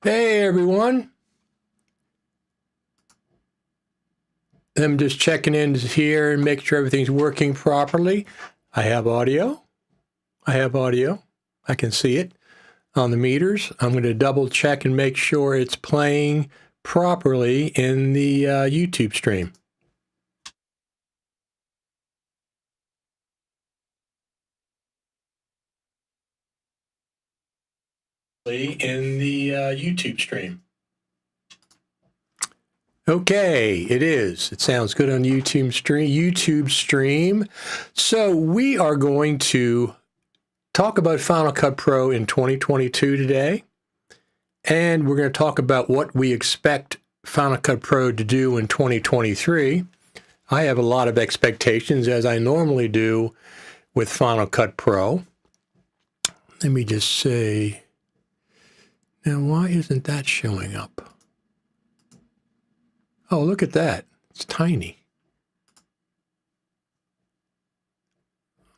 Hey everyone, I'm just checking in here and make sure everything's working properly. I have audio. I can see it on the meters. I'm going to double check and make sure it's playing properly in the YouTube stream. Okay, it is. It sounds good on YouTube stream. So we are going to talk about Final Cut Pro in 2022 today. And we're going to talk about what we expect Final Cut Pro to do in 2023. I have a lot of expectations, as I normally do with Final Cut Pro. Let me just say, now why isn't that showing up? Oh, look at that. It's tiny.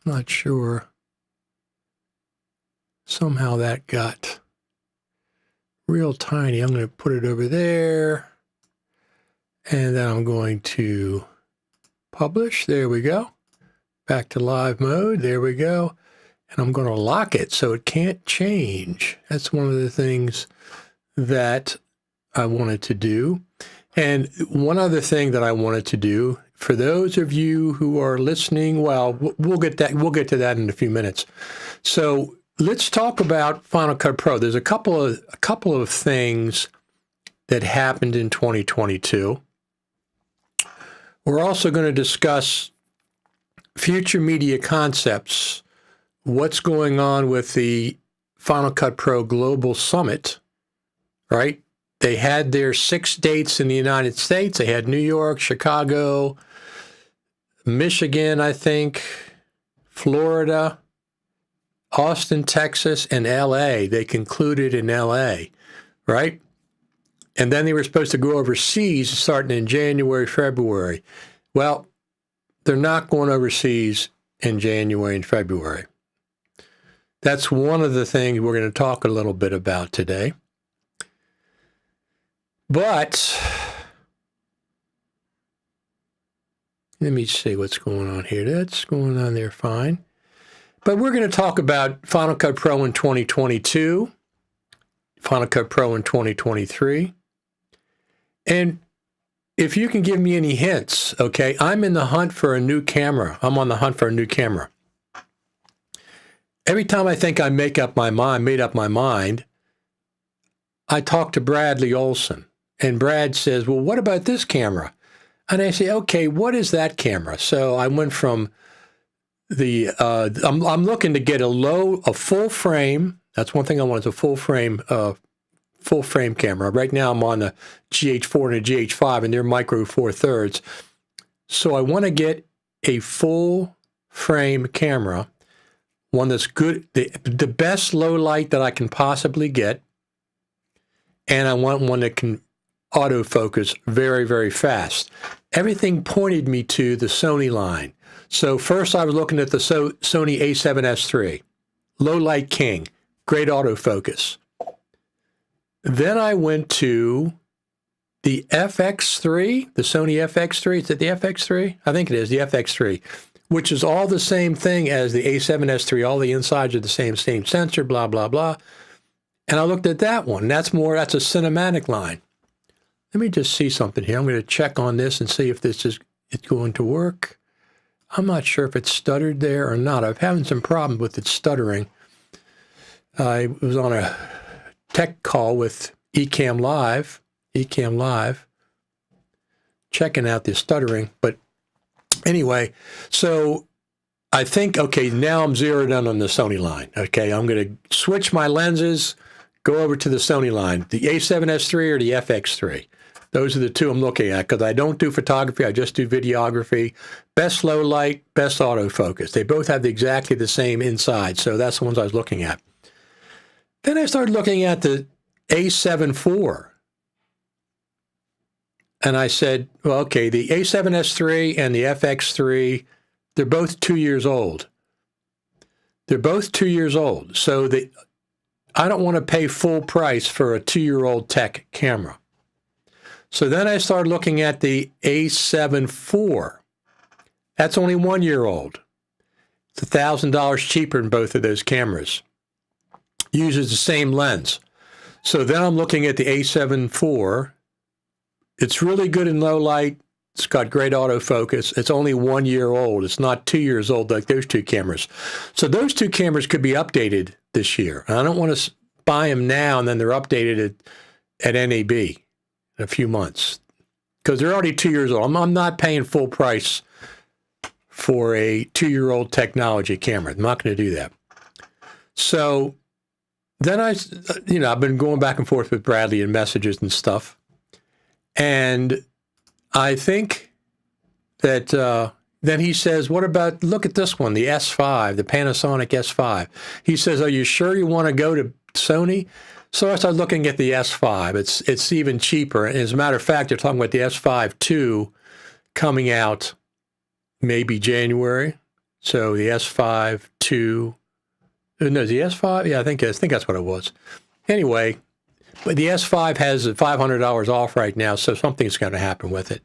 I'm not sure. Somehow that got real tiny. I'm going to put it over there. And then I'm going to publish. There we go. Back to live mode. There we go. And I'm going to lock it so it can't change. That's one of the things that I wanted to do. And one other thing that I wanted to do, for those of you who are listening, well, we'll get to that in a few minutes. So let's talk about Final Cut Pro. There's a couple of things that happened in 2022. We're also going to discuss future media concepts, what's going on with the Final Cut Pro Global Summit, right? They had their 6 dates in the United States. They had New York, Chicago, Michigan, I think, Florida, Austin, Texas, and LA. They concluded in LA, right? And then they were supposed to go overseas starting in January, February. Well, they're not going overseas in January and February. That's one of the things we're going to talk a little bit about today. But let me see what's going on here. That's going on there fine. But we're going to talk about Final Cut Pro in 2022, Final Cut Pro in 2023. And if you can give me any hints, okay, I'm in the hunt for a new camera. I'm on the hunt for a new camera. Every time I think I made up my mind, I talk to Bradley Olson. And Brad says, well, what about this camera? And I say, okay, what is that camera? So I went from the, I'm looking to get a full frame. That's one thing I want, is a full frame camera. Right now I'm on the GH4 and a GH5 and they're micro 4/3. So I want to get a full frame camera, one that's good, the best low light that I can possibly get. And I want one that can autofocus very, very fast. Everything pointed me to the Sony line. So first I was looking at the Sony a7S III, low light king, great autofocus. Then I went to the FX3, the Sony FX3. Is it the FX3? I think it is, the FX3, which is all the same thing as the a7S III. All the insides are the same sensor, blah, blah, blah. And I looked at that one. That's a cinematic line. Let me just see something here. I'm going to check on this and see if it's going to work. I'm not sure if it's stuttered there or not. I'm having some problems with it stuttering. I was on a tech call with Ecamm Live, checking out the stuttering. But anyway, so I think, okay, now I'm zeroed in on the Sony line. Okay, I'm going to switch my lenses, go over to the Sony line, the a7S III or the FX3. Those are the two I'm looking at because I don't do photography. I just do videography. Best low light, best autofocus. They both have exactly the same inside. So that's the ones I was looking at. Then I started looking at the A7 IV. And I said, well, okay, the a7S III and the FX3, they're both 2 years old. So I don't want to pay full price for a 2-year-old tech camera. So then I started looking at the A7 IV. That's only 1 year old. It's $1,000 cheaper than both of those cameras. Uses the same lens. So then I'm looking at the A7 IV. It's really good in low light. It's got great autofocus. It's only 1 year old. It's not 2 years old like those two cameras. So those two cameras could be updated this year. I don't want to buy them now and then they're updated at NAB in a few months because they're already 2 years old. I'm not paying full price for a 2-year-old technology camera. I'm not going to do that. So then I've been going back and forth with Bradley in messages and stuff. And I think that then he says, what about, look at this one, the S5, the Panasonic S5. He says, are you sure you want to go to Sony? So I started looking at the S5. It's even cheaper. And as a matter of fact, they're talking about the S5 II coming out maybe January. So the S5 II, no, the S5, yeah, I think that's what it was. Anyway, but the S5 has $500 off right now, so something's going to happen with it.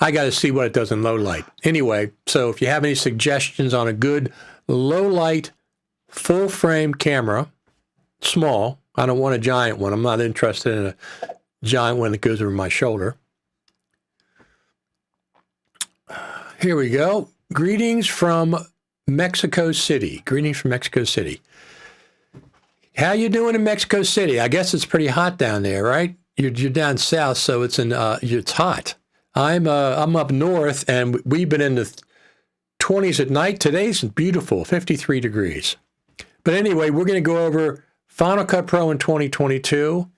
I got to see what it does in low light. Anyway, so if you have any suggestions on a good low light, full frame camera, small, I don't want a giant one. I'm not interested in a giant one that goes over my shoulder. Here we go. Greetings from Mexico City. Greetings from Mexico City. How you doing in Mexico City? I guess it's pretty hot down there, right? You're down south, so it's hot. I'm up north, and we've been in the 20s at night. Today's beautiful, 53 degrees. But anyway, we're going to go over Final Cut Pro in 2022,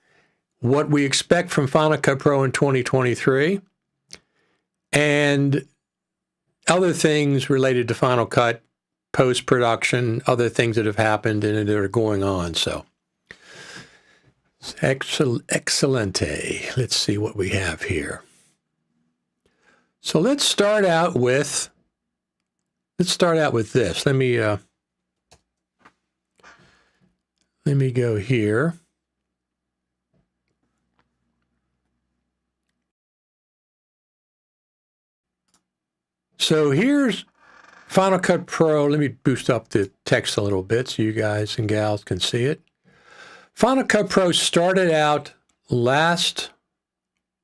what we expect from Final Cut Pro in 2023, and other things related to Final Cut, post-production, other things that have happened and that are going on. So, excelente. Let's see what we have here. So let's start out with this. Let me go here. So here's Final Cut Pro. Let me boost up the text a little bit so you guys and gals can see it. Final Cut Pro started out let's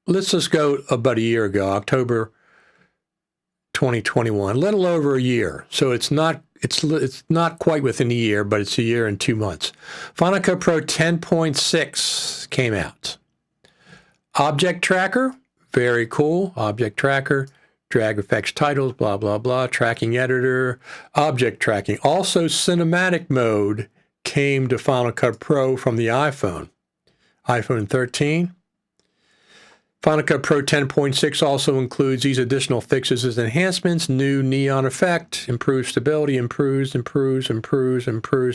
just go about a year ago, October 2021, a little over a year. So it's not quite within a year, but it's a year and 2 months. Final Cut Pro 10.6 came out. Object Tracker, very cool. Object Tracker. Drag effects, titles, blah, blah, blah, tracking editor, object tracking. Also, cinematic mode came to Final Cut Pro from the iPhone 13. Final Cut Pro 10.6 also includes these additional fixes as enhancements, new neon effect, improved stability, improves,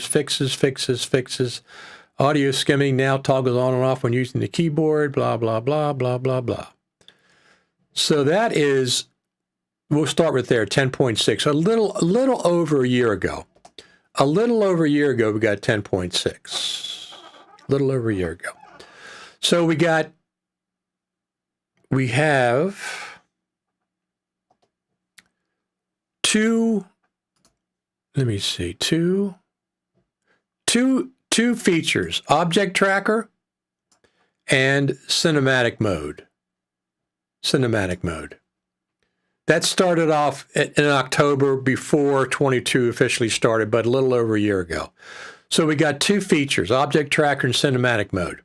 fixes, audio skimming now toggles on and off when using the keyboard, blah, blah, blah, blah, blah, blah. So that is, we'll start with there, 10.6, a little over a year ago. A little over a year ago, we got 10.6. A little over a year ago. So we have two features, Object Tracker and Cinematic Mode. That started off in October before 22 officially started, but a little over a year ago. So we got two features, Object Tracker and Cinematic Mode.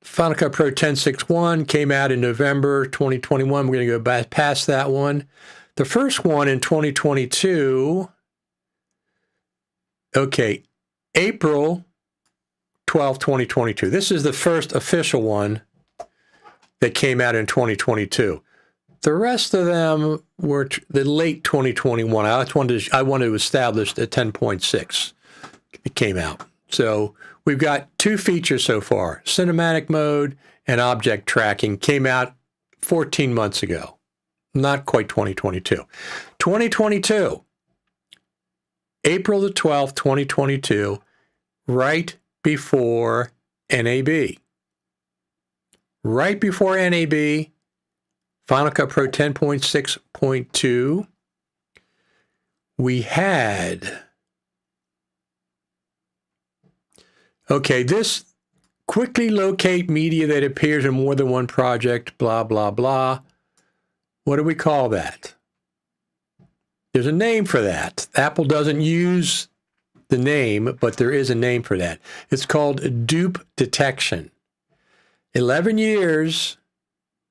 Final Cut Pro 10.6.1 came out in November 2021. We're going to go back past that one. The first one in 2022, okay, April 12, 2022. This is the first official one that came out in 2022. The rest of them were the late 2021. I wanted to establish the 10.6. It came out. So we've got two features so far. Cinematic mode and object tracking came out 14 months ago. Not quite 2022. 2022, April the 12th, 2022, right before NAB. Right before NAB, Final Cut Pro 10.6.2, we had, okay, this quickly locate media that appears in more than one project, blah, blah, blah. What do we call that? There's a name for that. Apple doesn't use the name, but there is a name for that. It's called dupe detection. 11 years,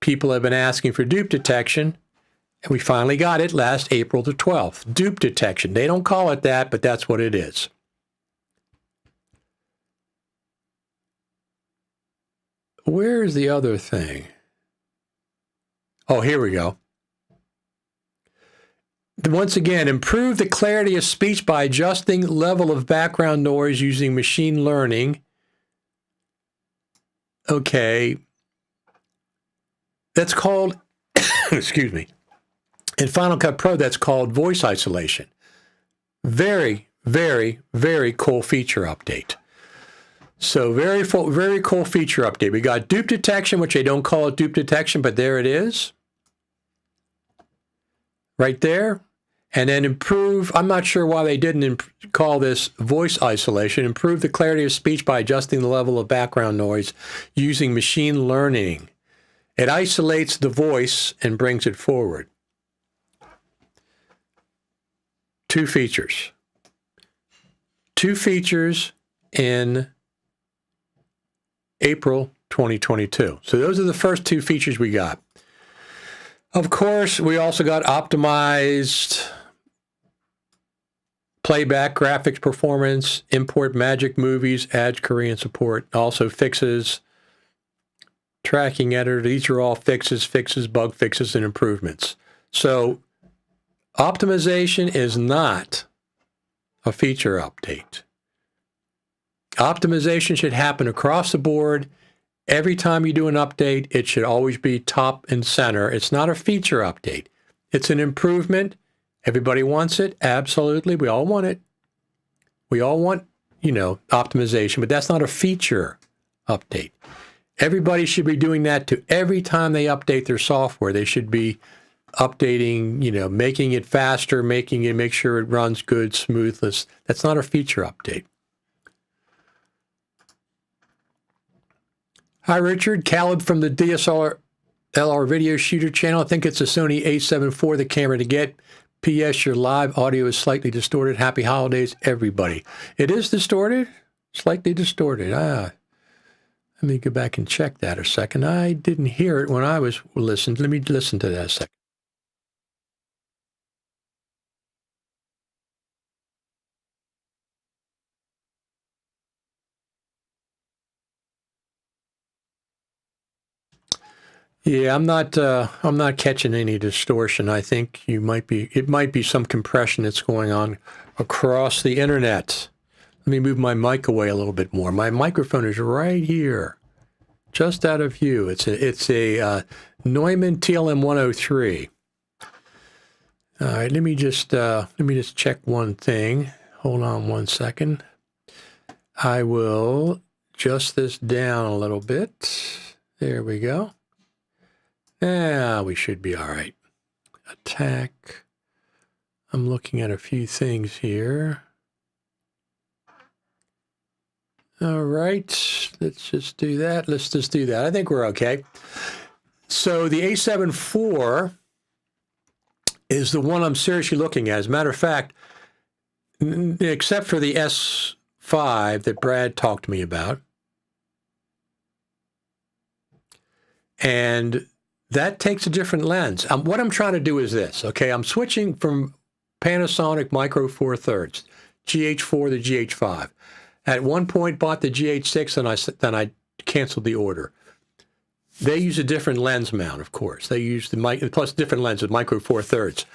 people have been asking for dupe detection, and we finally got it last April the 12th. Dupe detection. They don't call it that, but that's what it is. Where is the other thing? Oh, here we go. Once again, improve the clarity of speech by adjusting level of background noise using machine learning. Okay. That's called, excuse me, in Final Cut Pro, that's called voice isolation. Very, very, very cool feature update. So very cool feature update. We got dupe detection, which they don't call it dupe detection, but there it is. Right there. And then improve, I'm not sure why they didn't call this voice isolation. Improve the clarity of speech by adjusting the level of background noise using machine learning. It isolates the voice and brings it forward. Two features. Two features in April 2022. So those are the first two features we got. Of course, we also got optimized playback, graphics performance, import magic movies, adds Korean support, also fixes, tracking editor. These are all fixes, bug fixes, and improvements. So optimization is not a feature update. Optimization should happen across the board. Every time you do an update, it should always be top and center. It's not a feature update. It's an improvement. Everybody wants it. Absolutely. We all want it. We all want, optimization, but that's not a feature update. Everybody should be doing that to every time they update their software. They should be updating, making it faster, make sure it runs good, smoothness. That's not a feature update. Hi, Richard. Caleb from the DSLR video shooter channel. I think it's a Sony a7 IV, the camera to get. P.S. Your live audio is slightly distorted. Happy holidays, everybody. It is distorted? Slightly distorted. Let me go back and check that a second. I didn't hear it when I was listening. Let me listen to that a second. Yeah, I'm not catching any distortion. I think it might be some compression that's going on across the internet. Let me move my mic away a little bit more. My microphone is right here, just out of view. It's a Neumann TLM 103. All right, let me just check one thing. Hold on one second. I will adjust this down a little bit. There we go. Yeah, we should be all right. Attack. I'm looking at a few things here. All right, let's just do that. I think we're okay. So the A7 IV is the one I'm seriously looking at. As a matter of fact, except for the S5 that Brad talked to me about, and that takes a different lens. What I'm trying to do is this, okay? I'm switching from Panasonic Micro Four Thirds, GH4 to GH5. At one point, bought the GH6, and then I canceled the order. They use a different lens mount, of course. They use plus different lenses, Micro Four Thirds.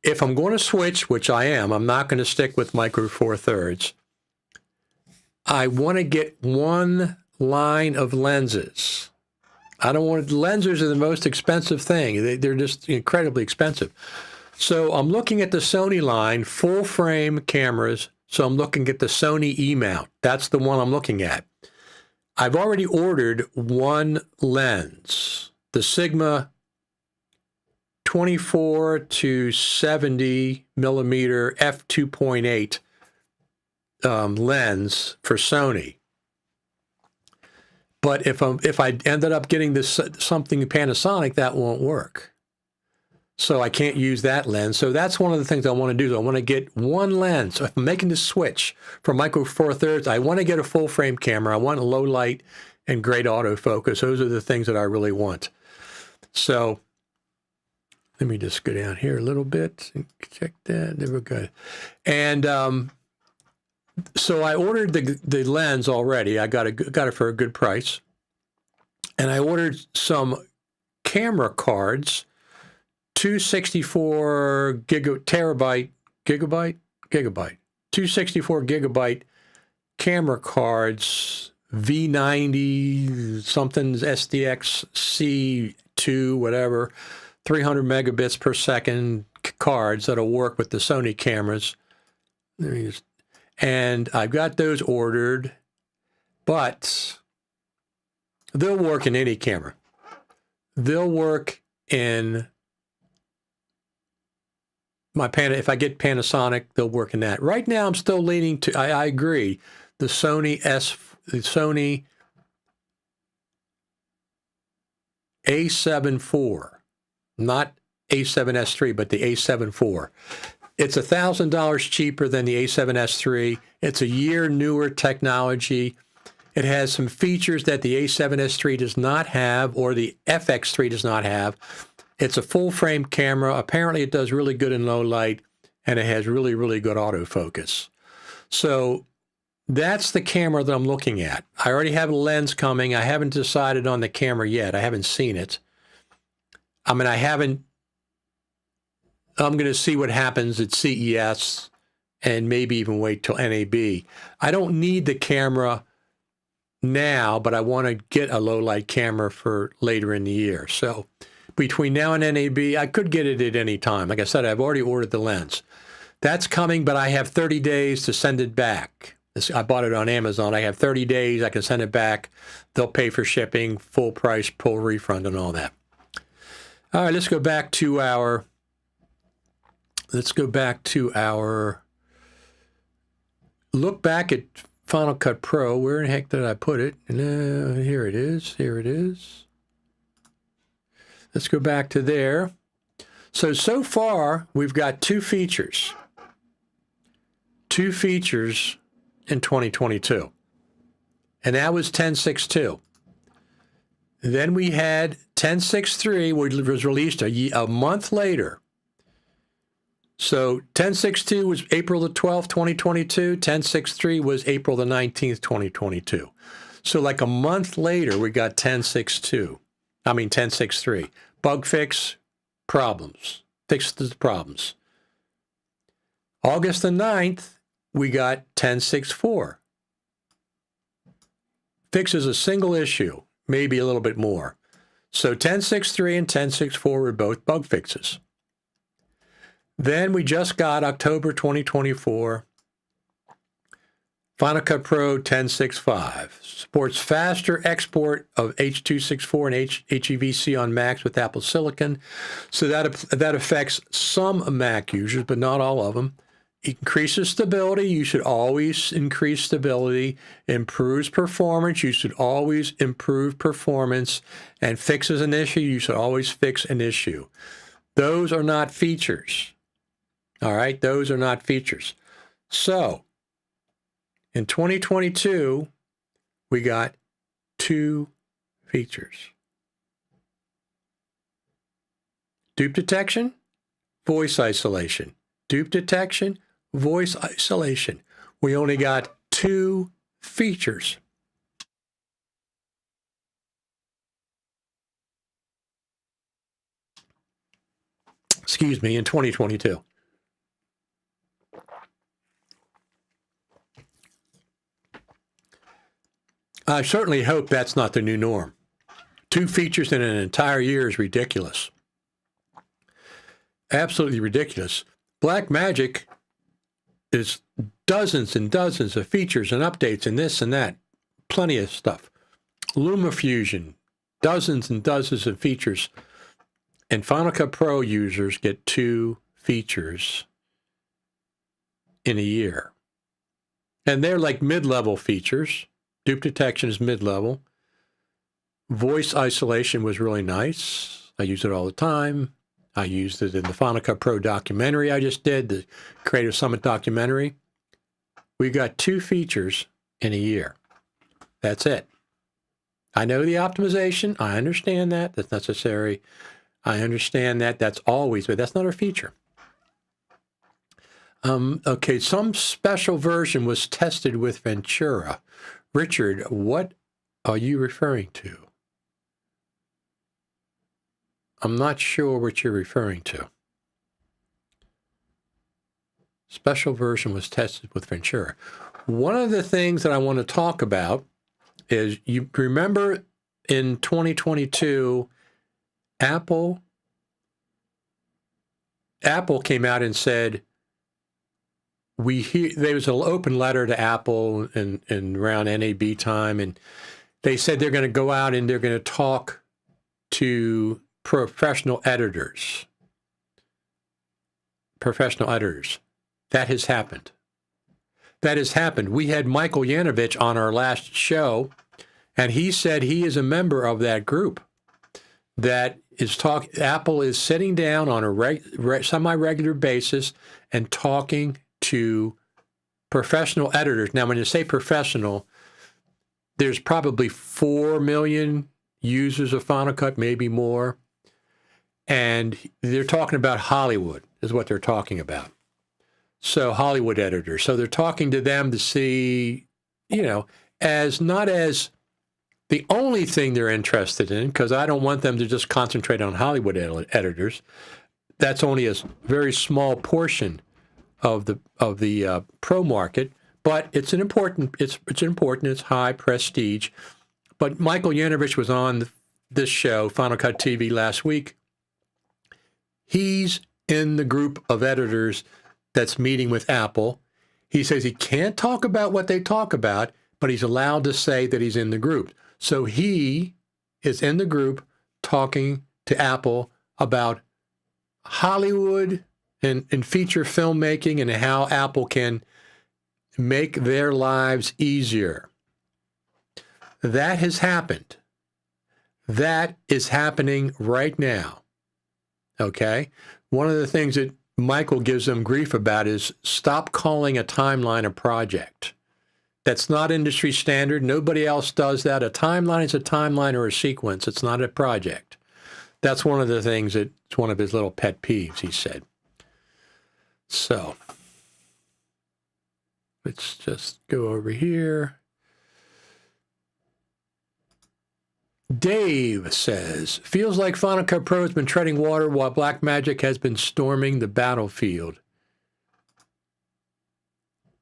If I'm going to switch, which I am, I'm not going to stick with Micro Four Thirds. I want to get one line of lenses. I don't want lenses are the most expensive thing. They're just incredibly expensive. So I'm looking at the Sony line, full frame cameras. So I'm looking at the Sony E-mount. That's the one I'm looking at. I've already ordered one lens, the Sigma 24 to 70 millimeter f2.8 lens for Sony. But if I ended up getting this something Panasonic, that won't work. So I can't use that lens. So that's one of the things I want to do. I want to get one lens. So if I'm making the switch from Micro Four Thirds, I want to get a full frame camera. I want a low light and great autofocus. Those are the things that I really want. So let me just go down here a little bit and check that. There we go. And so I ordered the lens already. I got it for a good price. And I ordered some camera cards. 264 gigabyte, 264 gigabyte camera cards, V90 something's SDX C2, whatever, 300 megabits per second cards that'll work with the Sony cameras. And I've got those ordered, but they'll work in any camera. They'll work in if I get Panasonic, they'll work in that. Right now, I'm still leaning to, I agree, the Sony A7 IV, not A7S III, but the A7 IV. It's $1,000 cheaper than the A7S III. It's a year newer technology. It has some features that the A7S III does not have, or the FX3 does not have. It's a full frame camera. Apparently it does really good in low light, and it has really, really good autofocus. So that's the camera that I'm looking at. I already have a lens coming. I haven't decided on the camera yet. I haven't seen it. I'm going to see what happens at CES and maybe even wait till NAB. I don't need the camera now, but I want to get a low light camera for later in the year. So between now and NAB, I could get it at any time. Like I said, I've already ordered the lens. That's coming, but I have 30 days to send it back. I bought it on Amazon. I have 30 days. I can send it back. They'll pay for shipping, full price, full refund, and all that. All right, let's go back to our look back at Final Cut Pro. Where in the heck did I put it? Here it is. Here it is. Let's go back to there. So far, we've got two features. Two features in 2022. And that was 10.6.2. Then we had 10.6.3, which was released a month later. So 10.6.2 was April the 12th, 2022. 10.6.3 was April the 19th, 2022. So like a month later, we got 10.6.3. Bug fix, problems. Fix the problems. August the 9th, we got 10.6.4. Fixes a single issue, maybe a little bit more. So 10.6.3 and 10.6.4 were both bug fixes. Then we just got October 2024, Final Cut Pro 10.6.5. Supports faster export of H.264 and HEVC on Macs with Apple Silicon. So that affects some Mac users, but not all of them. Increases stability. You should always increase stability. Improves performance. You should always improve performance. And fixes an issue. You should always fix an issue. Those are not features. All right? Those are not features. So in 2022, we got two features. Dupe detection, voice isolation. Dupe detection, voice isolation. We only got two features. Excuse me, in 2022. I certainly hope that's not the new norm. Two features in an entire year is ridiculous. absolutely ridiculous. Blackmagic is dozens and dozens of features and updates and this and that. Plenty of stuff. LumaFusion, dozens and dozens of features. And Final Cut Pro users get 2 features in a year. And they're like mid-level features. Dupe detection is mid-level. Voice isolation was really nice. I use it all the time. I used it in the Final Cut Pro documentary I just did, the Creative Summit documentary. We got 2 features in a year. That's it. I know the optimization. I understand that. That's necessary. I understand that. That's always, but that's not a feature. Okay, some special version was tested with Ventura. Richard, what are you referring to? I'm not sure what you're referring to. Special version was tested with Ventura. One of the things that I want to talk about is, you remember in 2022, Apple came out and said, there was an open letter to Apple in around NAB time, and they said they're going to go out and they're going to talk to professional editors. That has happened. We had Michael Yanovich on our last show, and he said he is a member of that group that is Apple is sitting down on a semi-regular basis and talking to professional editors. Now, when you say professional, there's probably 4 million users of Final Cut, maybe more. And they're talking about Hollywood, is what they're talking about. So Hollywood editors. So they're talking to them to see, as not as the only thing they're interested in, because I don't want them to just concentrate on Hollywood editors. That's only a very small portion of the pro market, but it's important. It's high prestige. But Michael Yanovich was on this show, Final Cut TV, last week. He's in the group of editors that's meeting with Apple. He says he can't talk about what they talk about, but he's allowed to say that he's in the group. So he is in the group talking to Apple about Hollywood and feature filmmaking and how Apple can make their lives easier. That has happened. That is happening right now. Okay? One of the things that Michael gives them grief about is stop calling a timeline a project. That's not industry standard. Nobody else does that. A timeline is a timeline or a sequence. It's not a project. That's one of the things it's one of his little pet peeves, he said. So let's just go over here. Dave says, feels like Final Cut Pro has been treading water while Blackmagic has been storming the battlefield.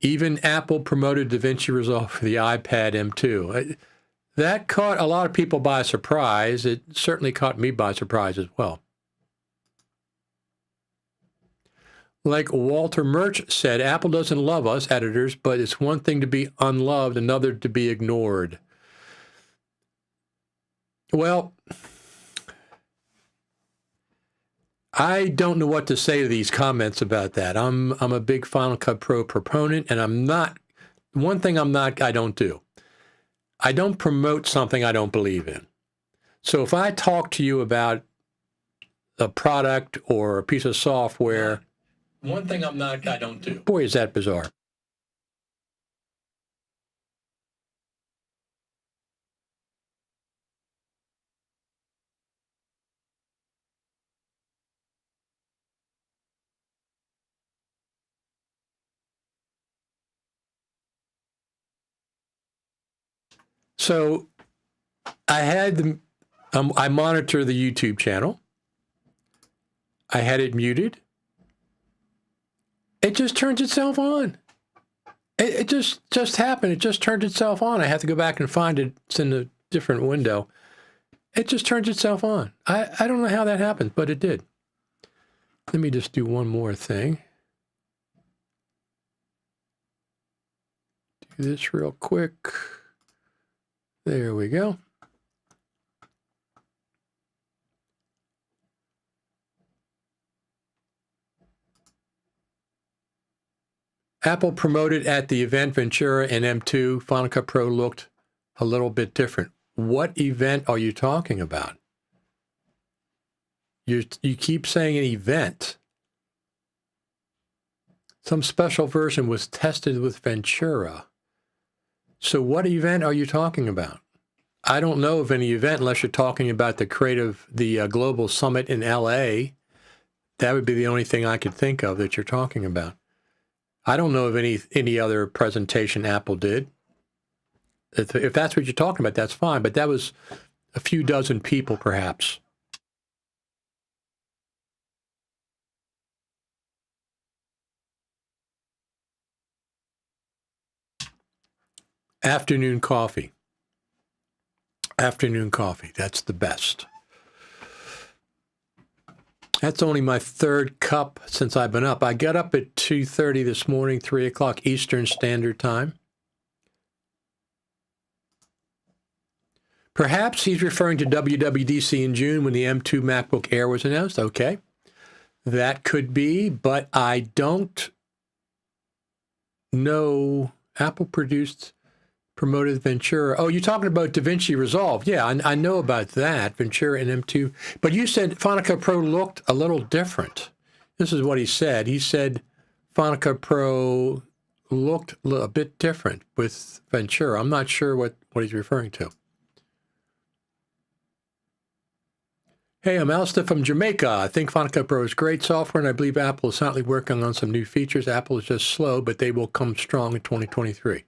Even Apple promoted DaVinci Resolve for the iPad M2. That caught a lot of people by surprise. It certainly caught me by surprise as well. Like Walter Murch said, Apple doesn't love us editors, but it's one thing to be unloved, another to be ignored. Well, I don't know what to say to these comments about that. I'm a big Final Cut Pro proponent, and I don't do. I don't promote something I don't believe in. So if I talk to you about a product or a piece of software, one thing I don't do. Boy, is that bizarre. So I monitor the YouTube channel. I had it muted. It just turns itself on. It just happened. It just turned itself on. I have to go back and find it. It's in a different window. It just turns itself on. I don't know how that happened, but it did. Let me just do one more thing. Do this real quick. There we go. Apple promoted at the event Ventura and M2. Final Cut Pro looked a little bit different. What event are you talking about? You keep saying an event. Some special version was tested with Ventura. So what event are you talking about? I don't know of any event unless you're talking about the Global Summit in LA. That would be the only thing I could think of that you're talking about. I don't know of any other presentation Apple did. If that's what you're talking about, that's fine. But that was a few dozen people, perhaps. Afternoon coffee. Afternoon coffee. That's the best. That's only my third cup since I've been up. I got up at 2:30 this morning, 3 o'clock Eastern Standard Time. Perhaps he's referring to WWDC in June when the M2 MacBook Air was announced. Okay, that could be, but I don't know. Apple promoted Ventura. Oh, you're talking about DaVinci Resolve. Yeah, I know about that, Ventura and M2. But you said Final Cut Pro looked a little different. This is what he said. He said Final Cut Pro looked a bit different with Ventura. I'm not sure what he's referring to. Hey, I'm Alistair from Jamaica. I think Final Cut Pro is great software, and I believe Apple is certainly working on some new features. Apple is just slow, but they will come strong in 2023.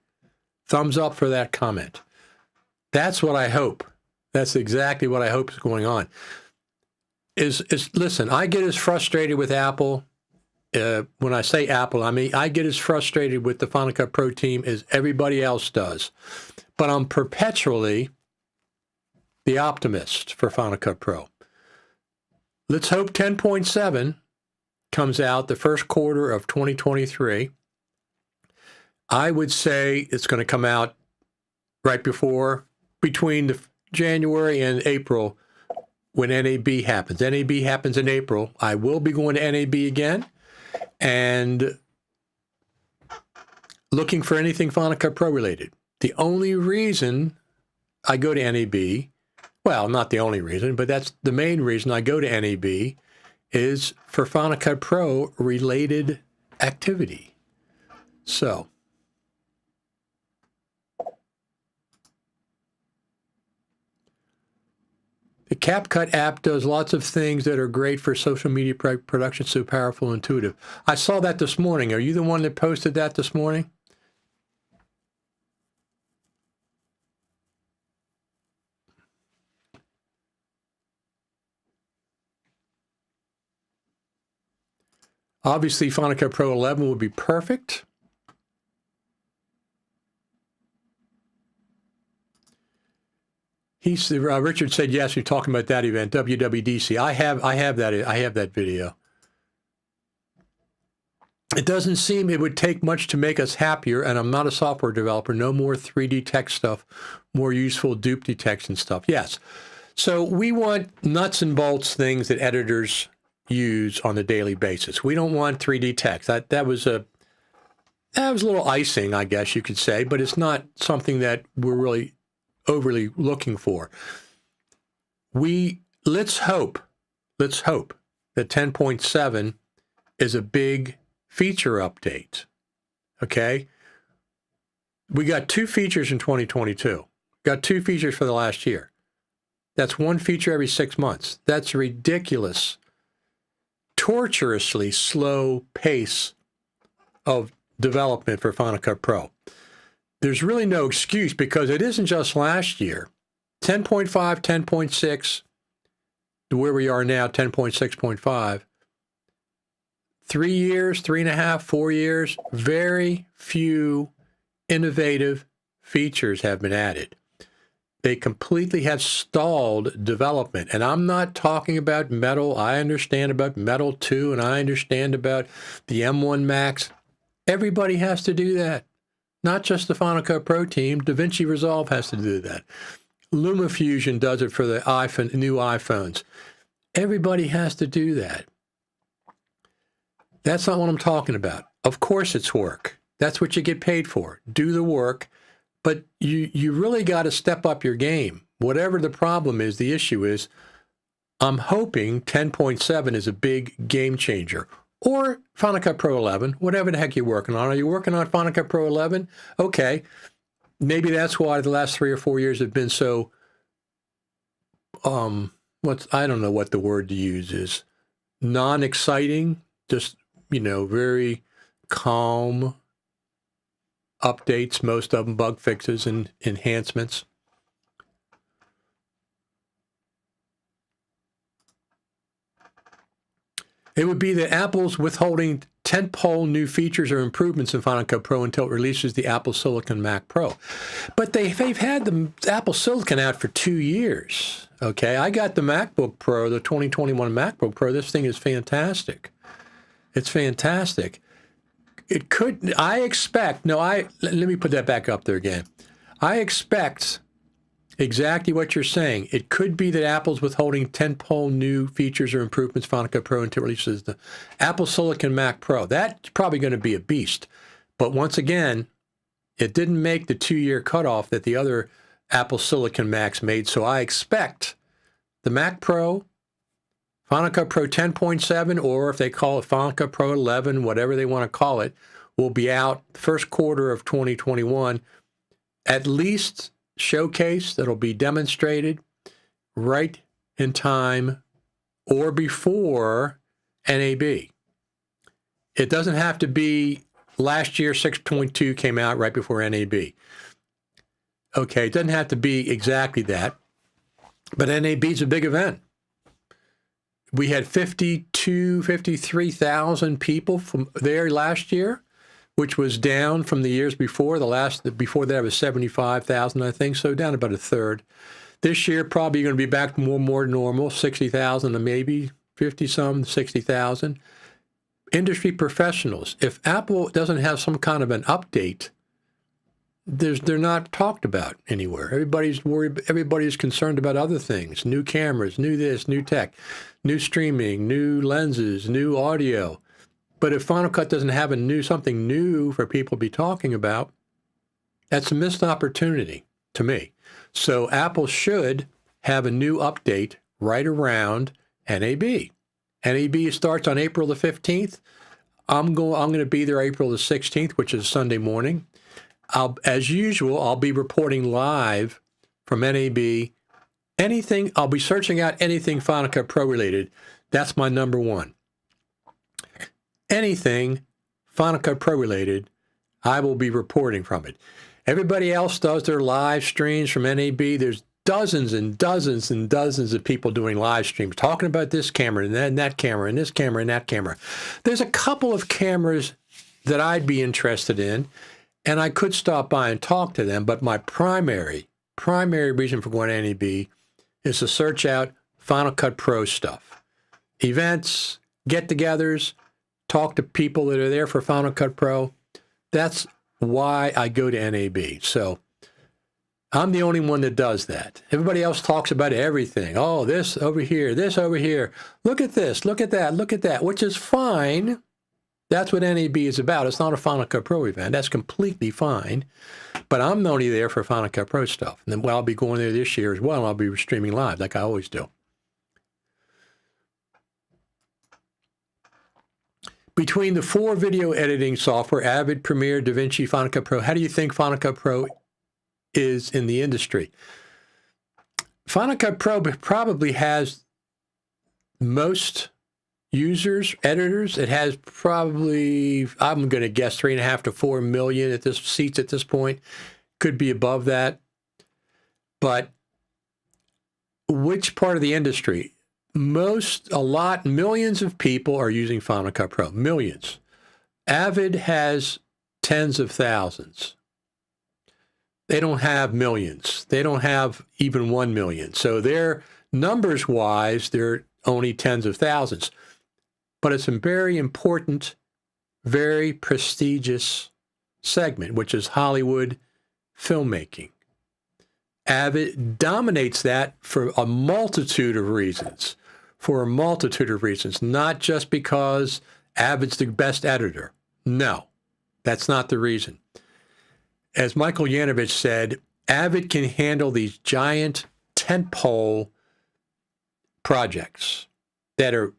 Thumbs up for that comment. That's what I hope. That's exactly what I hope is going on. Listen, I get as frustrated with Apple. When I say Apple, I mean, I get as frustrated with the Final Cut Pro team as everybody else does. But I'm perpetually the optimist for Final Cut Pro. Let's hope 10.7 comes out the first quarter of 2023. I would say it's going to come out right between the January and April when NAB happens. NAB happens in April. I will be going to NAB again and looking for anything Final Cut Pro related. The only reason I go to NAB, well, not the only reason, but that's the main reason I go to NAB is for Final Cut Pro related activity. So, the CapCut app does lots of things that are great for social media production, so powerful and intuitive. I saw that this morning. Are you the one that posted that this morning? Obviously, Final Cut Pro 11 would be perfect. Richard said, yes, you're talking about that event, WWDC. I have that video. It doesn't seem it would take much to make us happier, and I'm not a software developer. No more 3D text stuff, more useful dupe detection stuff. Yes. So we want nuts and bolts things that editors use on a daily basis. We don't want 3D text. That was a little icing, I guess you could say, but it's not something that we're really overly looking for. Let's hope that 10.7 is a big feature update. Okay? We got 2 features in 2022. Got 2 features for the last year. That's 1 feature every 6 months. That's a ridiculous, torturously slow pace of development for Final Cut Pro. There's really no excuse because it isn't just last year. 10.5, 10.6, to where we are now, 10.6.5. 3 years, 3.5, 4 years, very few innovative features have been added. They completely have stalled development. And I'm not talking about metal. I understand about metal too, and I understand about the M1 Max. Everybody has to do that. Not just the Final Cut Pro team. DaVinci Resolve has to do that. LumaFusion does it for the iPhone, new iPhones. Everybody has to do that. That's not what I'm talking about. Of course it's work. That's what you get paid for. Do the work. But you really got to step up your game. Whatever the problem is, the issue is, I'm hoping 10.7 is a big game changer. Or Final Cut Pro 11, whatever the heck you're working on. Are you working on Final Cut Pro 11? Okay. Maybe that's why the last 3 or 4 years have been so, I don't know what the word to use is. Non-exciting, just, very calm updates, most of them bug fixes and enhancements. It would be that Apple's withholding tentpole new features or improvements in Final Cut Pro until it releases the Apple Silicon Mac Pro. But they've had the Apple Silicon out for 2 years. Okay, I got the MacBook Pro, the 2021 MacBook Pro. This thing is fantastic. It's fantastic. It could, I expect, let me put that back up there again. I expect exactly what you're saying. It could be that Apple's withholding tentpole new features or improvements Final Cut Pro until it releases the Apple Silicon Mac Pro. That's probably going to be a beast. But once again, it didn't make the 2-year cutoff that the other Apple Silicon Macs made. So I expect the Mac Pro, Final Cut Pro 10.7, or if they call it Final Cut Pro 11, whatever they want to call it, will be out first quarter of 2021, at least showcase that'll be demonstrated right in time or before NAB. It doesn't have to be last year 6.2 came out right before NAB. Okay, it doesn't have to be exactly that, but NAB is a big event. We had 53,000 people from there last year, which was down from the years before. Before that was 75,000, I think, so down about a third. This year, probably going to be back to more normal, 60,000 to maybe 50-some, 60,000. Industry professionals. If Apple doesn't have some kind of an update, they're not talked about anywhere. Everybody's worried. Everybody's concerned about other things: new cameras, new this, new tech, new streaming, new lenses, new audio. But if Final Cut doesn't have something new for people to be talking about, that's a missed opportunity to me. So Apple should have a new update right around NAB. NAB starts on April the 15th. I'm going to be there April the 16th, which is Sunday morning. As usual, I'll be reporting live from NAB. I'll be searching out anything Final Cut Pro related. That's my number one. Anything Final Cut Pro related, I will be reporting from it. Everybody else does their live streams from NAB. There's dozens and dozens and dozens of people doing live streams, talking about this camera and that camera and this camera and that camera. There's a couple of cameras that I'd be interested in, and I could stop by and talk to them, but my primary reason for going to NAB is to search out Final Cut Pro stuff. Events, get-togethers, talk to people that are there for Final Cut Pro. That's why I go to NAB. So I'm the only one that does that. Everybody else talks about everything. Oh, this over here, this over here. Look at this, look at that, which is fine. That's what NAB is about. It's not a Final Cut Pro event. That's completely fine. But I'm only there for Final Cut Pro stuff. And then I'll be going there this year as well. I'll be streaming live like I always do. Between the 4 video editing software, Avid, Premiere, DaVinci, Final Cut Pro, how do you think Final Cut Pro is in the industry? Final Cut Pro probably has most users, editors. It has probably, I'm going to guess, 3.5 to 4 million seats at this point. Could be above that. But which part of the industry? Millions of people are using Final Cut Pro. Millions. Avid has tens of thousands. they don't have millions. They don't have even 1 million. So they're numbers-wise, they're only tens of thousands. But it's a very important, very prestigious segment, which is Hollywood filmmaking. Avid dominates that for a multitude of reasons. Not just because Avid's the best editor. No, that's not the reason. As Michael Yanovich said, Avid can handle these giant tentpole projects that are,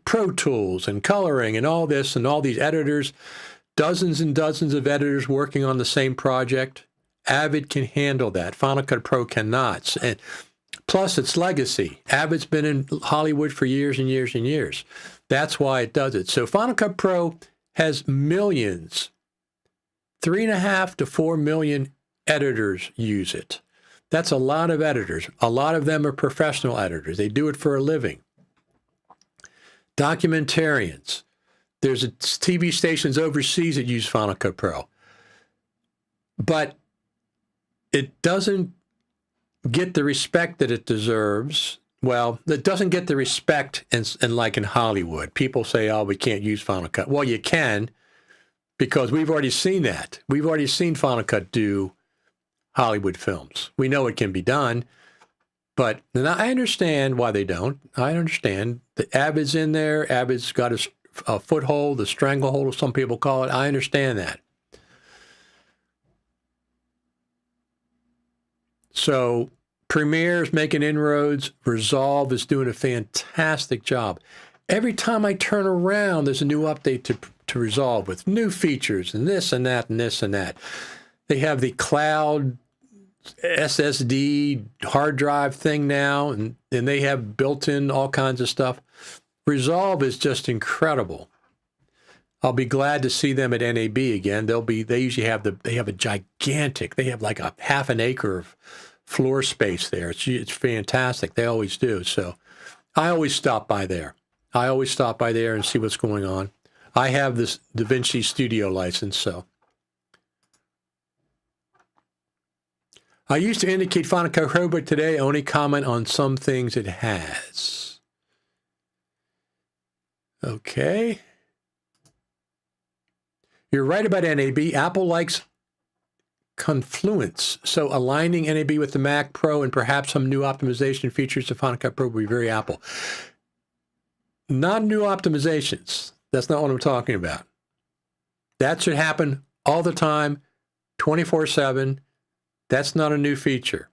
Pro Tools and coloring and all this and all these editors, dozens and dozens of editors working on the same project. Avid can handle that. Final Cut Pro cannot. And plus, its legacy. Avid's been in Hollywood for years and years and years. That's why it does it. So Final Cut Pro has millions, 3.5 to 4 million editors use it. That's a lot of editors. A lot of them are professional editors. They do it for a living. Documentarians. There's TV stations overseas that use Final Cut Pro. But it doesn't get the respect that it deserves. Well, it doesn't get the respect in like in Hollywood. People say, oh, we can't use Final Cut. Well, you can, because we've already seen that. We've already seen Final Cut do Hollywood films. We know it can be done. But I understand why they don't. I understand. The Avid's in there. Avid's got a foothold, the stranglehold, some people call it. I understand that. So Premiere's making inroads. Resolve is doing a fantastic job. Every time I turn around, there's a new update to Resolve with new features and this and that and this and that. They have the cloud SSD hard drive thing now, and they have built-in all kinds of stuff. Resolve is just incredible. I'll be glad to see them at NAB again. They usually have a gigantic, they have like a half an acre of floor space there. It's fantastic. They always do. So I always stop by there. And see what's going on. I have this DaVinci Studio license, so. I used to indicate Final Cut Pro, but today I only comment on some things it has. Okay. You're right about NAB. Apple likes confluence. So aligning NAB with the Mac Pro and perhaps some new optimization features to Final Cut Pro would be very Apple. Not new optimizations. That's not what I'm talking about. That should happen all the time, 24/7. That's not a new feature.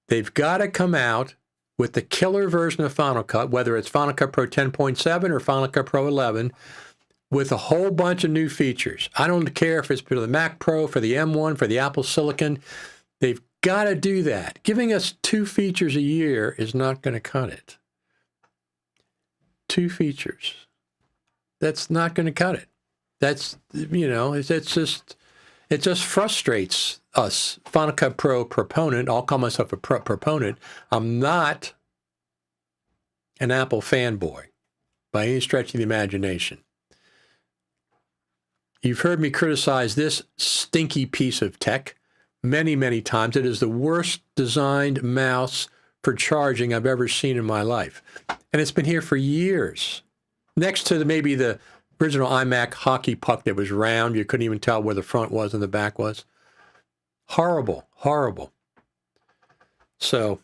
They've got to come out with the killer version of Final Cut, whether it's Final Cut Pro 10.7 or Final Cut Pro 11, with a whole bunch of new features. I don't care if it's for the Mac Pro, for the M1, for the Apple Silicon. They've got to do that. Giving us 2 features a year is not going to cut it. 2 features. That's not going to cut it. That's, it just frustrates us. Final Cut Pro proponent, I'll call myself a proponent. I'm not an Apple fanboy by any stretch of the imagination. You've heard me criticize this stinky piece of tech many, many times. It is the worst designed mouse for charging I've ever seen in my life. And it's been here for years. Next to maybe the original iMac hockey puck that was round. You couldn't even tell where the front was and the back was. Horrible, horrible. So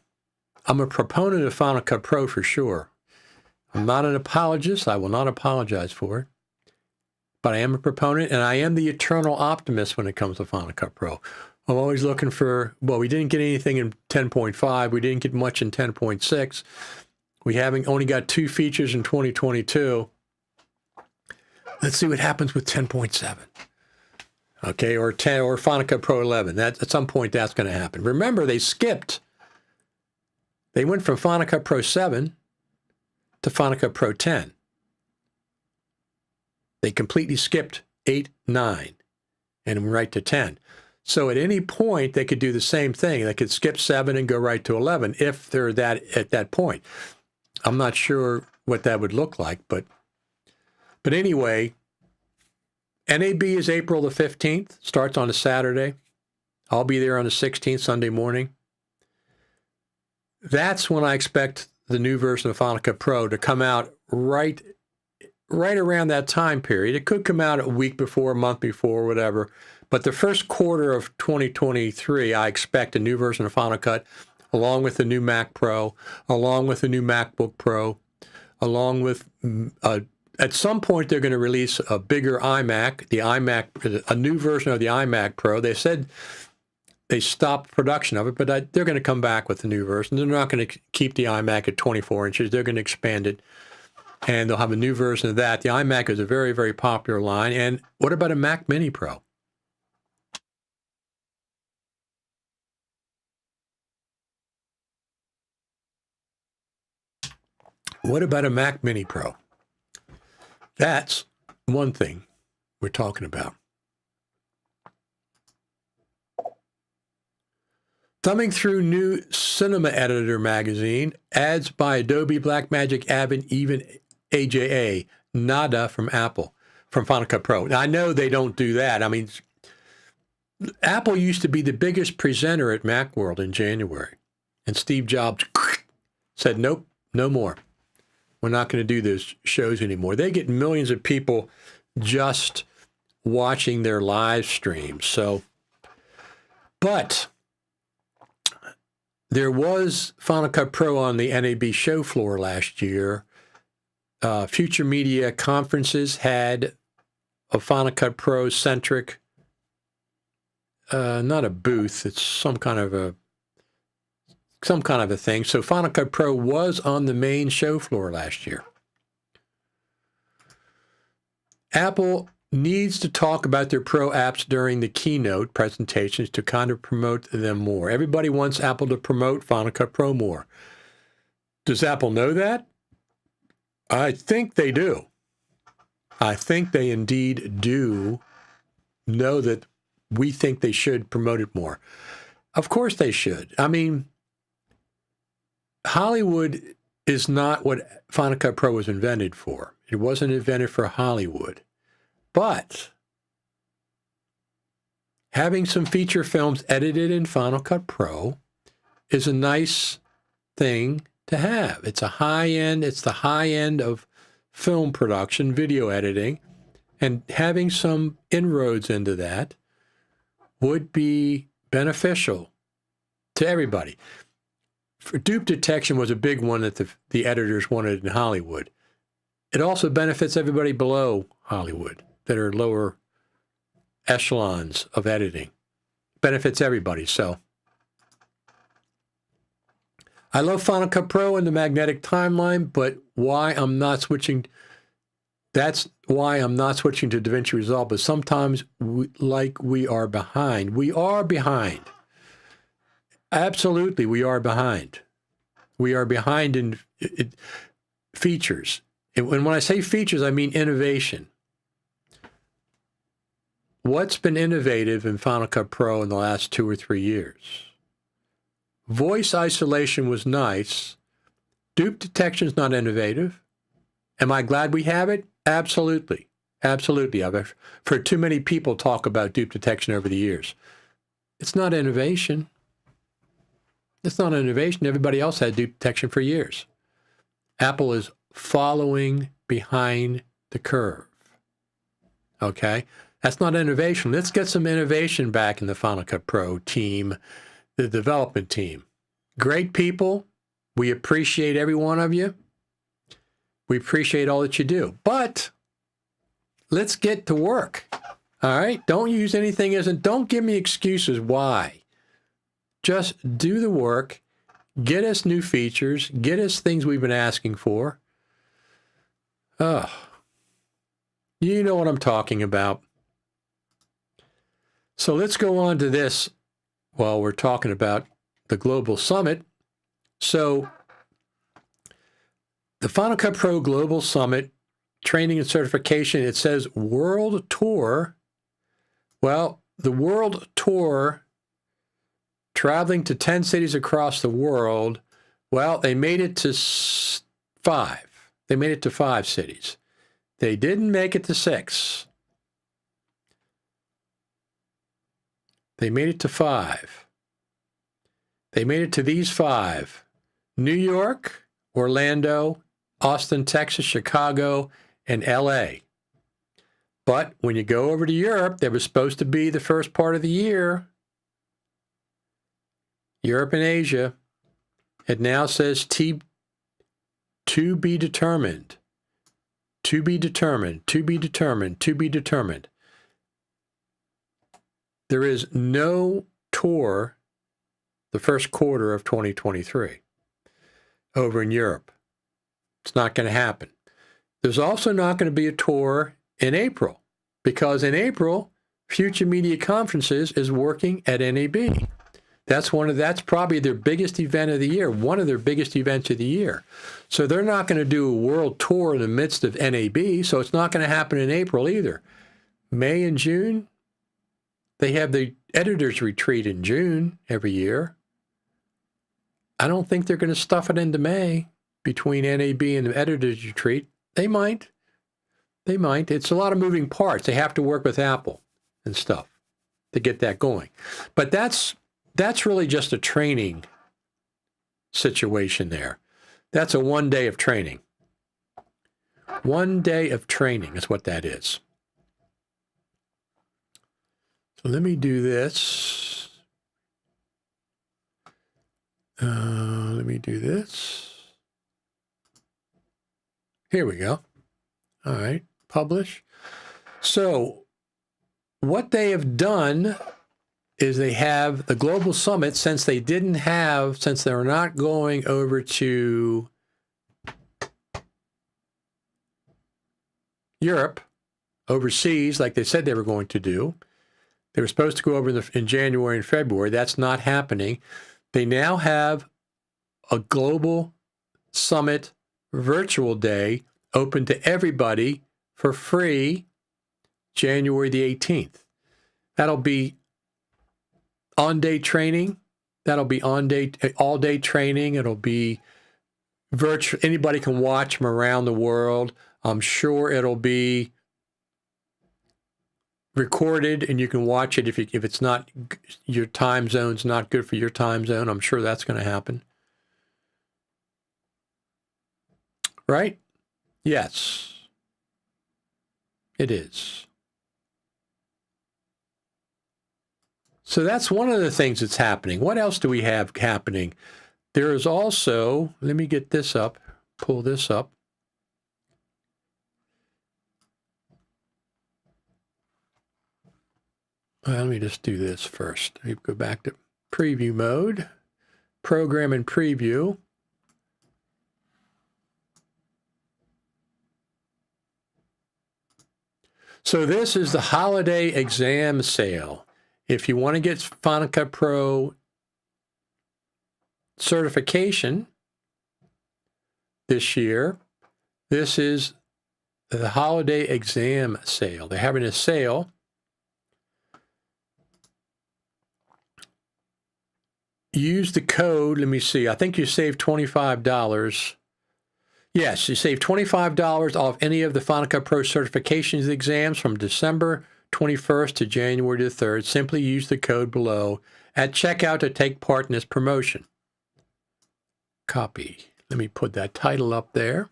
I'm a proponent of Final Cut Pro for sure. I'm not an apologist. I will not apologize for it. But I am a proponent, and I am the eternal optimist when it comes to Final Cut Pro. I'm always looking for, we didn't get anything in 10.5. We didn't get much in 10.6. We haven't only got 2 features in 2022. Let's see what happens with 10.7. Okay, or Final Cut Pro 11. At some point, that's going to happen. Remember, they went from Final Cut Pro 7 to Final Cut Pro 10. They completely skipped 8, 9, and went right to 10. So at any point, they could do the same thing. They could skip 7 and go right to 11 if they're at that point. I'm not sure what that would look like, but anyway, NAB is April the 15th, starts on a Saturday. I'll be there on the 16th, Sunday morning. That's when I expect the new version of Final Cut Pro to come out right around that time period. It could come out a week before, a month before, whatever. But the first quarter of 2023, I expect a new version of Final Cut, along with the new Mac Pro, along with the new MacBook Pro, along with, at some point, they're going to release a bigger iMac, a new version of the iMac Pro. They said they stopped production of it, but they're going to come back with the new version. They're not going to keep the iMac at 24 inches. They're going to expand it, and they'll have a new version of that. The iMac is a very, very popular line. And what about a Mac Mini Pro? What about a Mac Mini Pro? That's one thing we're talking about. Thumbing through new Cinema Editor magazine, ads by Adobe, Blackmagic, Avid, even AJA, nada from Apple, from Final Cut Pro. Now, I know they don't do that. I mean, Apple used to be the biggest presenter at Macworld in January, and Steve Jobs said, nope, no more. We're not going to do those shows anymore. They get millions of people just watching their live streams. So, but there was Final Cut Pro on the NAB show floor last year. Future Media Conferences had a Final Cut Pro centric, not a booth, it's some kind of a thing. So Final Cut Pro was on the main show floor last year. Apple needs to talk about their Pro apps during the keynote presentations to kind of promote them more. Everybody wants Apple to promote Final Cut Pro more. Does Apple know that? I think they do. I think they indeed do know that we think they should promote it more. Of course they should. I mean, Hollywood is not what Final Cut Pro was invented for. It wasn't invented for Hollywood. But having some feature films edited in Final Cut Pro is a nice thing to have. It's the high end of film production, video editing, and having some inroads into that would be beneficial to everybody. For dupe detection was a big one that the editors wanted in Hollywood. It also benefits everybody below Hollywood that are lower echelons of editing. Benefits everybody. So I love Final Cut Pro and the magnetic timeline, but that's why I'm not switching to DaVinci Resolve. But sometimes we are behind. We are behind. Absolutely, we are behind. We are behind in features. And when I say features, I mean innovation. What's been innovative in Final Cut Pro in the last 2 or 3 years? Voice isolation was nice. Dupe detection is not innovative. Am I glad we have it? Absolutely. Absolutely. I've heard too many people talk about dupe detection over the years. It's not innovation. It's not innovation. Everybody else had dupe detection for years. Apple is following behind the curve. Okay? That's not innovation. Let's get some innovation back in the Final Cut Pro team, the development team. Great people. We appreciate every one of you. We appreciate all that you do. But let's get to work. All right? Don't use anything don't give me excuses why. Just do the work. Get us new features. Get us things we've been asking for. Oh, you know what I'm talking about. So let's go on to this while we're talking about the Global Summit. So the Final Cut Pro Global Summit, training and certification, it says World Tour. Well, the World Tour, traveling to 10 cities across the world, well, they made it to 5. They made it to 5 cities. They didn't make it to 6. They made it to 5. They made it to these 5. New York, Orlando, Austin, Texas, Chicago, and LA. But when you go over to Europe, that was supposed to be the first part of the year. Europe and Asia. It now says to be determined. To be determined. To be determined. To be determined. There is no tour the first quarter of 2023 over in Europe. It's not going to happen. There's also not going to be a tour in April, because in April, Future Media Conferences is working at NAB. That's probably their biggest event of the year, one of their biggest events of the year. So they're not going to do a world tour in the midst of NAB, so it's not going to happen in April either. May and June, they have the editors retreat in June every year. I don't think they're going to stuff it into May between NAB and the editors retreat. They might. It's a lot of moving parts. They have to work with Apple and stuff to get that going. But that's really just a training situation there. That's a 1 day of training. 1 day of training is what that is. So let me do this. Let me do this. Here we go. All right, publish. So what they have done is they have the Global Summit, since they're not going over to Europe, overseas, like they said they were going to do. They were supposed to go over in January and February. That's not happening. They now have a Global Summit virtual day open to everybody for free January the 18th. That'll be on-day training. That'll be all-day training. It'll be virtual. Anybody can watch from around the world. I'm sure it'll be recorded and you can watch it if it's not, your time zone's not good for your time zone. I'm sure that's going to happen. Right? Yes, it is. So that's one of the things that's happening. What else do we have happening? There is also, let me get this up, pull this up. Well, let me just do this first. Let me go back to preview mode, program and preview. So this is the holiday exam sale. If you want to get Final Cut Pro certification this year, this is the holiday exam sale. They're having a sale. Use the code. Let me see. I think you save $25. Yes, you save $25 off any of the Final Cut Pro certifications exams from December 21st to January the 3rd. Simply use the code below at checkout to take part in this promotion. Copy. Let me put that title up there.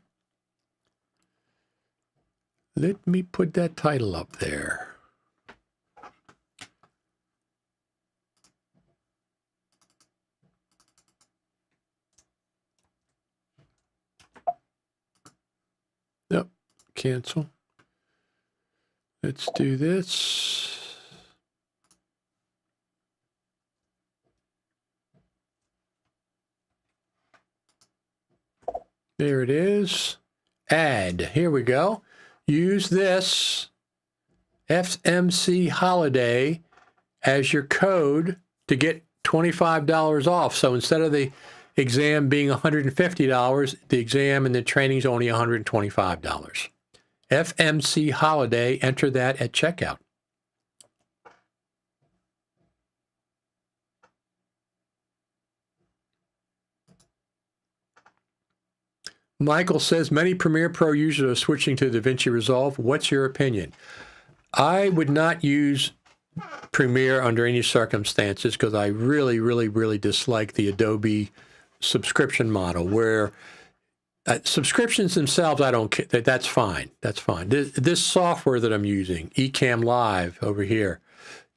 Let me put that title up there. Nope, cancel. Let's do this. There it is. Add. Here we go. Use this FMC holiday as your code to get $25 off. So instead of the exam being $150, the exam and the training is only $125. FMC holiday, enter that at checkout. Michael says, many Premiere Pro users are switching to DaVinci Resolve. What's your opinion? I would not use Premiere under any circumstances because I really, really, really dislike the Adobe subscription model where subscriptions themselves, I don't care. That's fine. That's fine. This software that I'm using, Ecamm Live over here,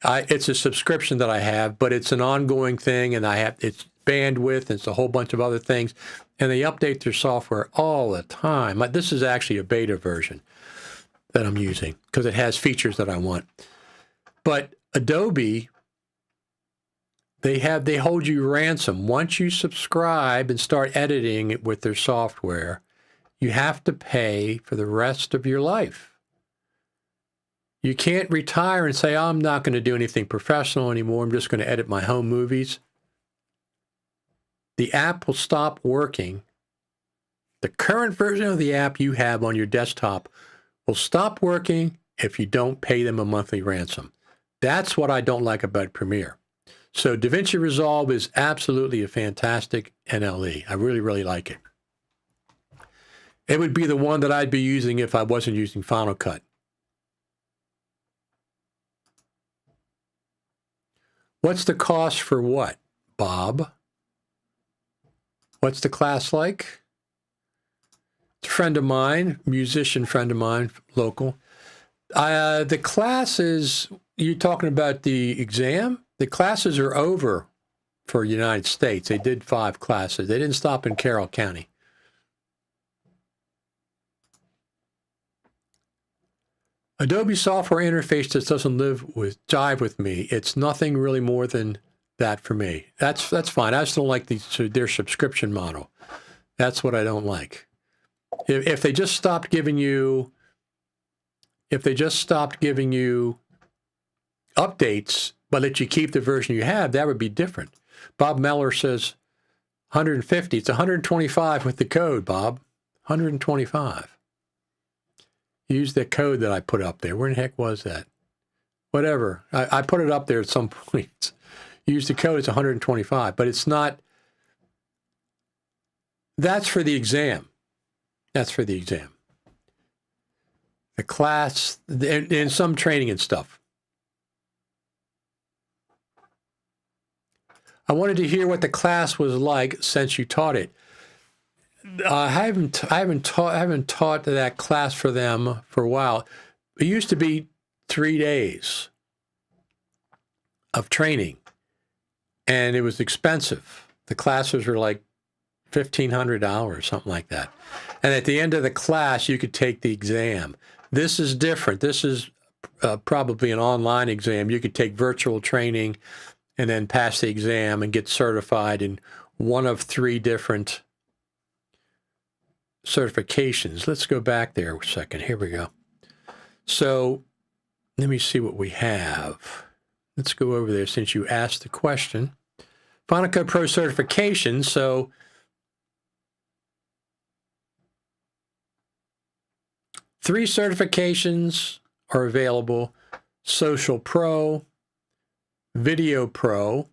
it's a subscription that I have, but it's an ongoing thing, and it's bandwidth, and it's a whole bunch of other things, and they update their software all the time. This is actually a beta version that I'm using because it has features that I want. But Adobe, they hold you ransom. Once you subscribe and start editing it with their software, you have to pay for the rest of your life. You can't retire and say, I'm not going to do anything professional anymore. I'm just going to edit my home movies. The app will stop working. The current version of the app you have on your desktop will stop working if you don't pay them a monthly ransom. That's what I don't like about Premiere. So DaVinci Resolve is absolutely a fantastic NLE. I really, really like it. It would be the one that I'd be using if I wasn't using Final Cut. What's the cost for what, Bob? What's the class like? It's a friend of mine, musician friend of mine, local. The classes, you're talking about the exam? The classes are over for United States. They did 5 classes. They didn't stop in Carroll County. Adobe software interface just doesn't jive with me. It's nothing really more than that for me. That's fine. I just don't like their subscription model. That's what I don't like. If they just stopped giving you updates, but let you keep the version you have, that would be different. Bob Meller says 150. It's 125 with the code, Bob. 125. Use the code that I put up there. Where in the heck was that? Whatever. I put it up there at some point. Use the code. It's 125, but it's not. That's for the exam. That's for the exam. The class and some training and stuff. I wanted to hear what the class was like since you taught it. I haven't taught that class for them for a while. It used to be 3 days of training, and it was expensive. The classes were like $1,500, something like that. And at the end of the class, you could take the exam. This is different. This is probably an online exam. You could take virtual training and then pass the exam and get certified in one of 3 different certifications. Let's go back there a second. Here we go. So let me see what we have. Let's go over there since you asked the question. Final Cut Pro certification. So three certifications are available: Social Pro, Video Pro,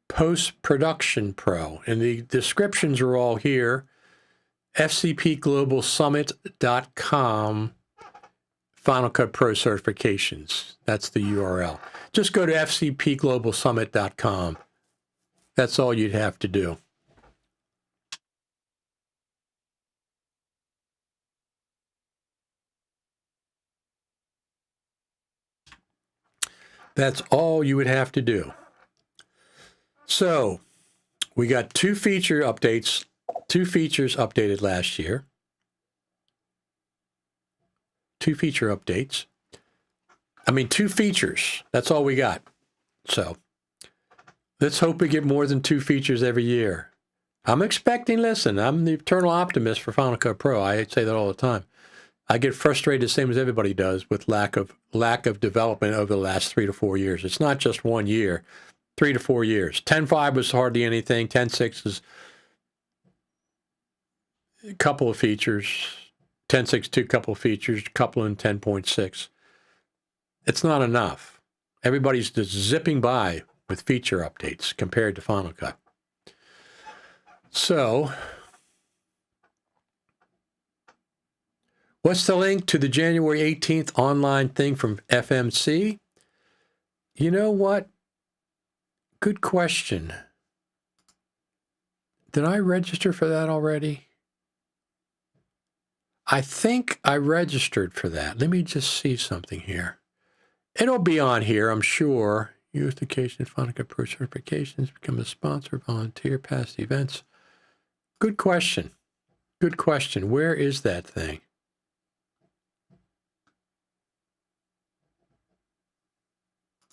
Post-Production Pro. And the descriptions are all here. FCPGlobalSummit.com, Final Cut Pro certifications. That's the URL. Just go to FCPGlobalSummit.com. That's all you'd have to do. That's all you would have to do. So we got 2 feature updates. 2 features updated last year. 2 feature updates. 2 features. That's all we got. So let's hope we get more than 2 features every year. I'm expecting, listen, I'm the eternal optimist for Final Cut Pro. I say that all the time. I get frustrated the same as everybody does with lack of development over the last 3 to 4 years. It's not just 1 year, 3 to 4 years. 10.5 was hardly anything. 10.6 is a couple of features. 10.6.2, couple of features, couple in 10.6. It's not enough. Everybody's just zipping by with feature updates compared to Final Cut. So, what's the link to the January 18th online thing from FMC? You know what? Good question. Did I register for that already? I think I registered for that. Let me just see something here. It'll be on here, I'm sure. Youth Education, Phonica Pro certifications, become a sponsor, volunteer, past events. Good question. Good question. Where is that thing?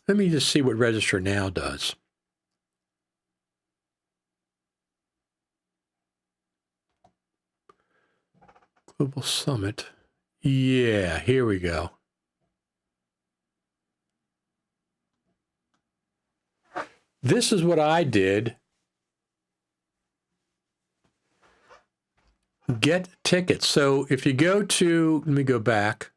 Let me just see what Register Now does. Global Summit. Yeah, here we go. This is what I did. Get tickets. So if you go to, let me go back.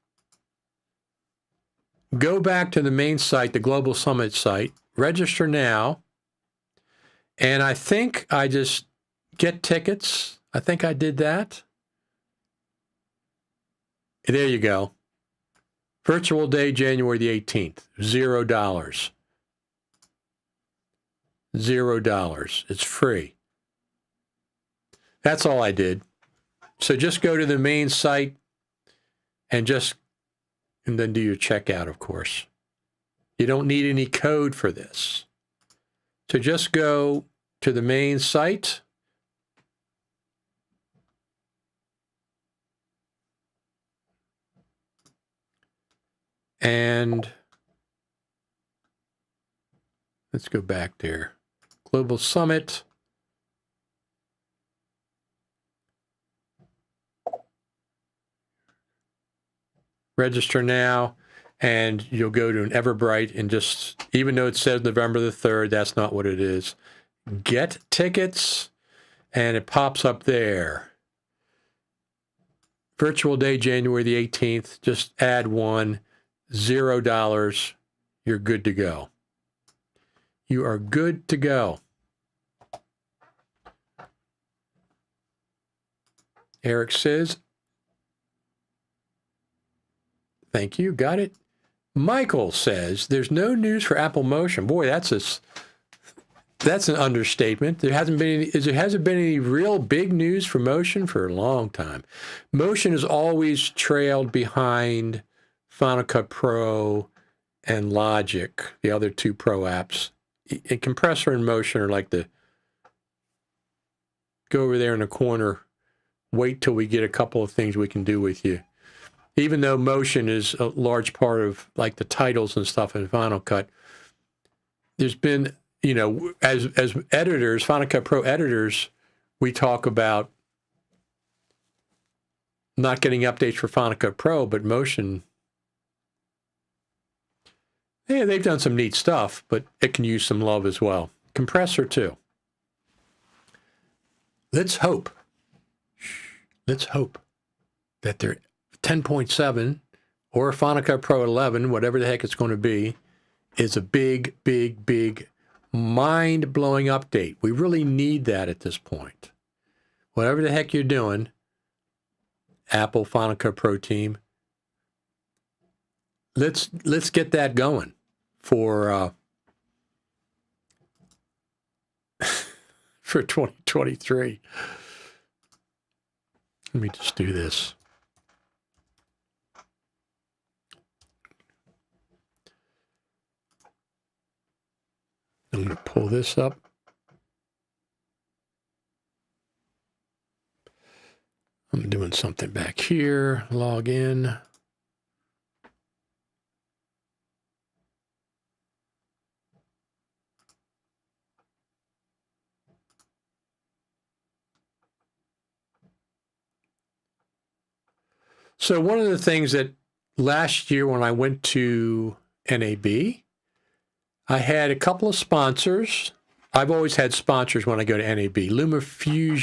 Go back to the main site, the Global Summit site, register now. And I think I just get tickets. I think I did that. There you go. Virtual day, January the 18th, $0. $0. It's free. That's all I did. So just go to the main site and then do your checkout, of course. You don't need any code for this. So just go to the main site. And let's go back there. Global Summit. Register now, and you'll go to an Eventbrite and just, even though it says November the 3rd, that's not what it is. Get tickets, and it pops up there. Virtual day, January the 18th. Just add one. $0. You're good to go. You are good to go. Eric says, thank you. Got it. Michael says, there's no news for Apple Motion. Boy, that's an understatement. There hasn't been any real big news for Motion for a long time. Motion has always trailed behind Final Cut Pro and Logic, the other two Pro apps. And Compressor and Motion are like the go over there in the corner, wait till we get a couple of things we can do with you. Even though Motion is a large part of like the titles and stuff in Final Cut, there's been, you know, as editors, Final Cut Pro editors, we talk about not getting updates for Final Cut Pro, but Motion, yeah, they've done some neat stuff, but it can use some love as well. Compressor too. Let's hope that they're 10.7 or Final Cut Pro 11, whatever the heck it's going to be, is a big, big, big mind-blowing update. We really need that at this point. Whatever the heck you're doing, Apple Final Cut Pro team, let's get that going for 2023. Let me just do this. I'm going to pull this up. I'm doing something back here. Log in. So one of the things that last year when I went to NAB, I had a couple of sponsors. I've always had sponsors when I go to NAB. LumaForge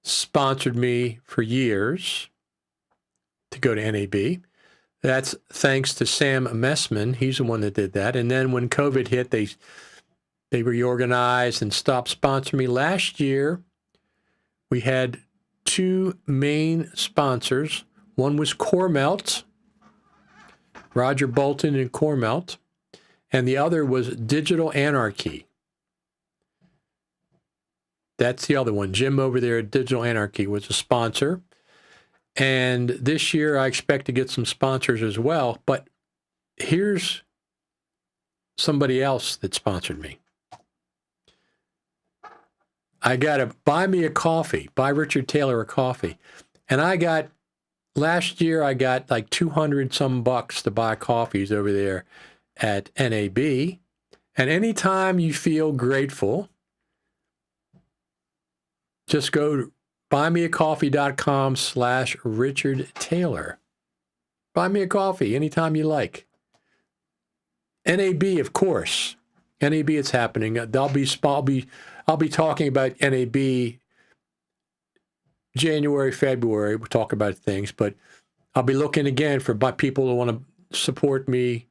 sponsored me for years to go to NAB. That's thanks to Sam Messman. He's the one that did that. And then when COVID hit, they reorganized and stopped sponsoring me. Last year, we had two main sponsors. One was CoreMelt, Roger Bolton and CoreMelt. and the other was Digital Anarchy. That's the other one. Jim over there at Digital Anarchy was a sponsor. And this year I expect to get some sponsors as well. But here's somebody else that sponsored me. I got to buy me a coffee, buy Richard Taylor a coffee. And last year I got like 200 some bucks to buy coffees over there at NAB. And anytime you feel grateful, just go to buymeacoffee.com/Richard Taylor. Buy me a coffee anytime you like. NAB, of course. NAB, it's happening. I'll be talking about NAB January, February. We'll talk about things, but I'll be looking again for people who want to support me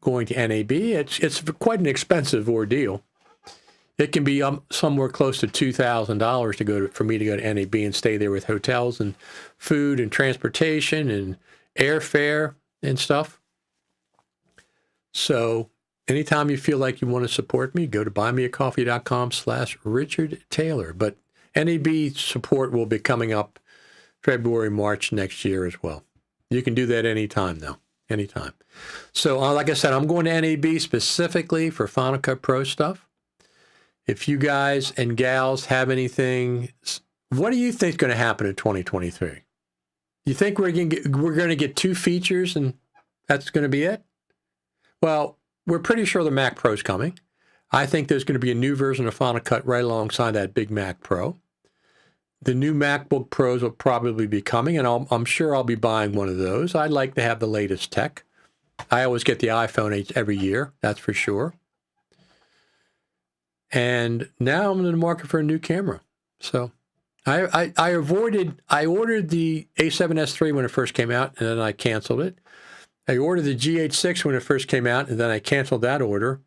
going to NAB. It's quite an expensive ordeal. It can be somewhere close to $2,000 for me to go to NAB and stay there with hotels and food and transportation and airfare and stuff. So anytime you feel like you want to support me, go to buymeacoffee.com/Richard Taylor. But NAB support will be coming up February, March next year as well. You can do that anytime, though. Anytime. So like I said, I'm going to NAB specifically for Final Cut Pro stuff. If you guys and gals have anything, what do you think is going to happen in 2023? You think we're going to get 2 features and that's going to be it? Well, we're pretty sure the Mac Pro is coming. I think there's going to be a new version of Final Cut right alongside that big Mac Pro. The new MacBook Pros will probably be coming, and I'm sure I'll be buying one of those. I'd like to have the latest tech. I always get the iPhone every year, that's for sure. And now I'm in the market for a new camera. So I ordered the A7S III when it first came out, and then I canceled it. I ordered the GH6 when it first came out, and then I canceled that order.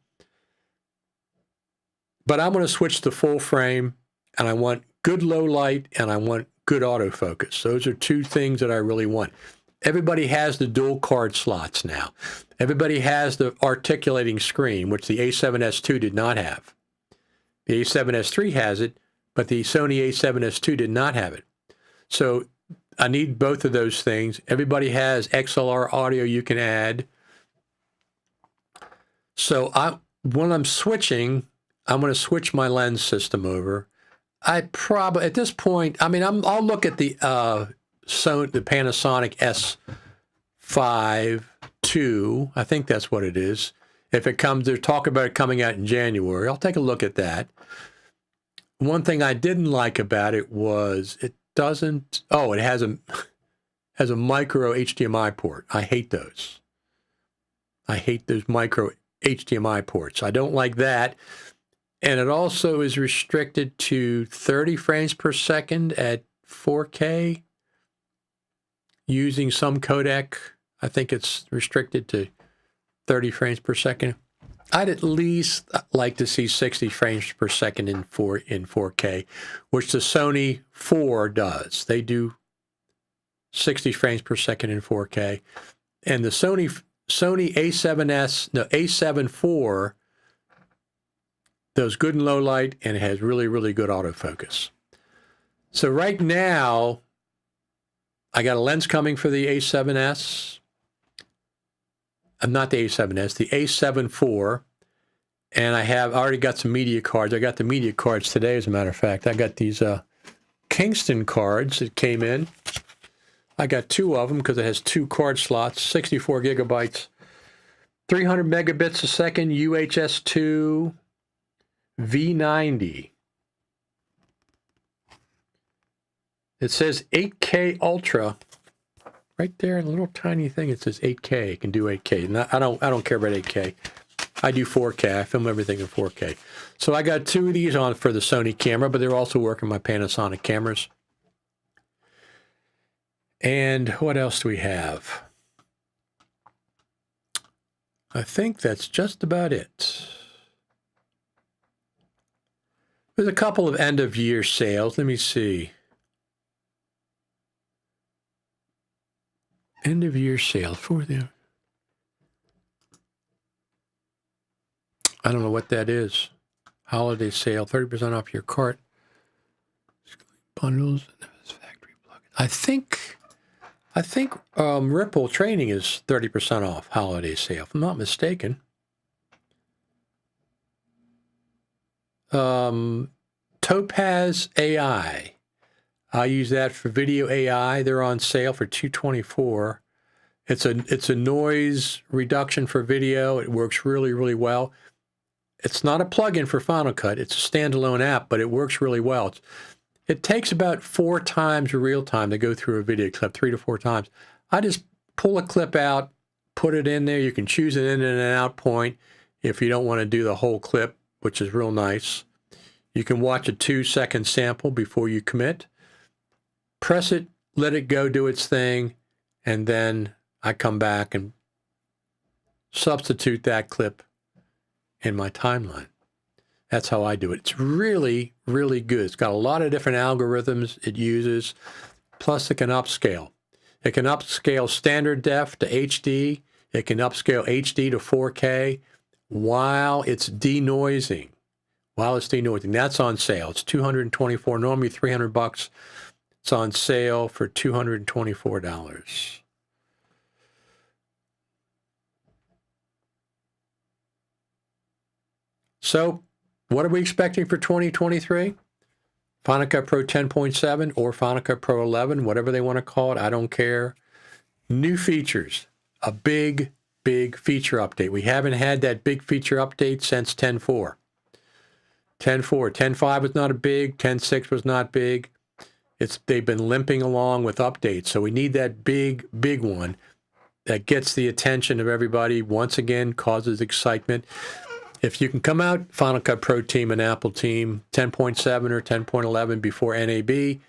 But I'm going to switch to full frame, and I want good low light, and I want good autofocus. Those are 2 things that I really want. Everybody has the dual card slots now. Everybody has the articulating screen, which the A7S II did not have. The A7S III has it, but the Sony A7S II did not have it. So I need both of those things. Everybody has XLR audio you can add. So when I'm switching, I'm going to switch my lens system over. I probably, at this point, I mean, I'll look at the Panasonic S5 II. I think that's what it is. If it comes, they're talking about it coming out in January. I'll take a look at that. One thing I didn't like about it was it has a micro HDMI port. I hate those. I hate those micro HDMI ports. I don't like that. And it also is restricted to 30 frames per second at 4K using some codec. I think it's restricted to 30 frames per second. I'd at least like to see 60 frames per second in 4K, which the Sony 4 does. They do 60 frames per second in 4K. And the Sony A7 IV does good in low light, and it has really, really good autofocus. So right now, I got a lens coming for the A7S. Not the A7S, the A7 IV. And I already got some media cards. I got the media cards today, as a matter of fact. I got these Kingston cards that came in. I got 2 of them because it has 2 card slots, 64 gigabytes, 300 megabits a second, UHS-2, V90. It says 8K Ultra. Right there, a little tiny thing. It says 8K. It can do 8K. I don't care about 8K. I do 4K. I film everything in 4K. So I got 2 of these on for the Sony camera, but they're also working my Panasonic cameras. And what else do we have? I think that's just about it. There's a couple of end-of-year sales. Let me see. End-of-year sales for them. I don't know what that is. Holiday sale, 30% off your cart. Bundles and factory plugins. I think Ripple Training is 30% off holiday sale, if I'm not mistaken. Topaz AI. I use that for video AI. They're on sale for $224. It's a noise reduction for video. It works really, really well. It's not a plugin for Final Cut. It's a standalone app, but it works really well. It takes about 4 times real time to go through a video clip, 3 to 4 times. I just pull a clip out, put it in there. You can choose an in and an out point if you don't want to do the whole clip, which is real nice. You can watch a 2-second sample before you commit. Press it, let it go do its thing, and then I come back and substitute that clip in my timeline. That's how I do it. It's really, really good. It's got a lot of different algorithms it uses, plus it can upscale. It can upscale standard def to HD. It can upscale HD to 4K while it's denoising. That's on sale. It's $224, normally $300. It's on sale for $224. So, what are we expecting for 2023? Final Cut Pro 10.7 or Final Cut Pro 11, whatever they want to call it, I don't care. New features, a big, big feature update. We haven't had that big feature update since 10.4. 10.4, 10.5 was not a big, 10.6 was not big. They've been limping along with updates, so we need that big, big one that gets the attention of everybody, once again, causes excitement. If you can come out, Final Cut Pro team and Apple team, 10.7 or 10.11 before NAB,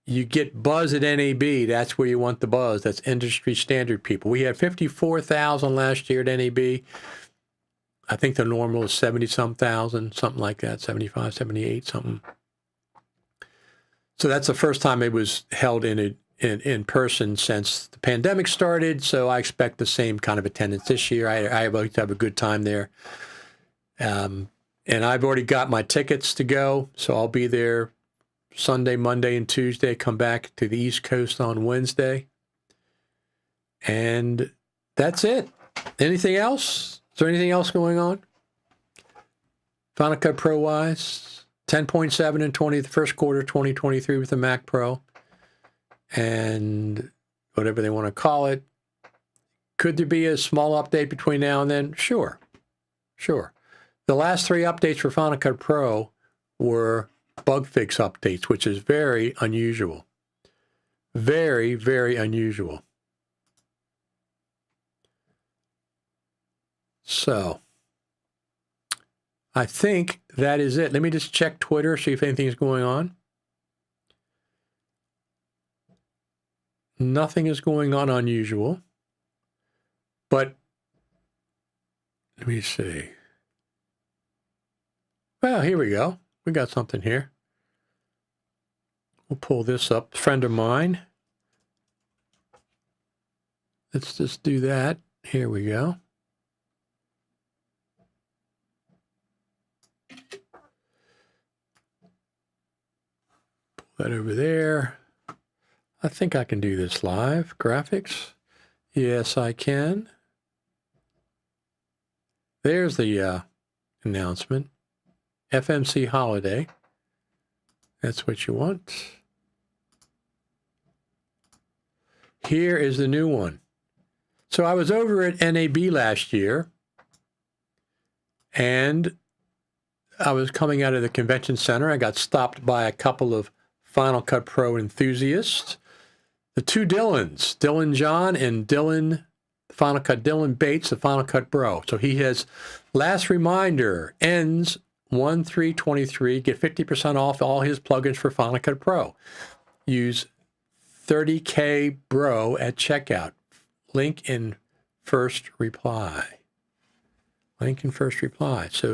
you get buzz at NAB. That's where you want the buzz. That's industry standard people. We had 54,000 last year at NAB. I think the normal is 70-some thousand, something like that, 75, 78, something. So that's the first time it was held in person since the pandemic started. So I expect the same kind of attendance this year. I like to have a good time there. And I've already got my tickets to go. So I'll be there Sunday, Monday, and Tuesday. Come back to the East Coast on Wednesday. And that's it. Anything else? Is there anything else going on? Final Cut Pro wise, 10.7 and the first quarter 2023 with the Mac Pro. And whatever they want to call it. Could there be a small update between now and then? Sure. The last 3 updates for Final Cut Pro were bug fix updates, which is very unusual. Very, very unusual. So, I think that is it. Let me just check Twitter, see if anything's going on. Nothing is going on unusual. But, let me see. Well, here we go. We got something here. We'll pull this up. Friend of mine. Let's just do that. Here we go. Pull that over there. I think I can do this live. Graphics. Yes, I can. There's the announcement. FMC holiday. That's what you want. Here is the new one. So I was over at NAB last year, and I was coming out of the convention center. I got stopped by a couple of Final Cut Pro enthusiasts. The 2 Dylans, Dylan John and Dylan Bates, the Final Cut Pro. So he has, last reminder, ends 1/3/23. Get 50% off all his plugins for Final Cut Pro. Use 30K Bro at checkout. Link in first reply. So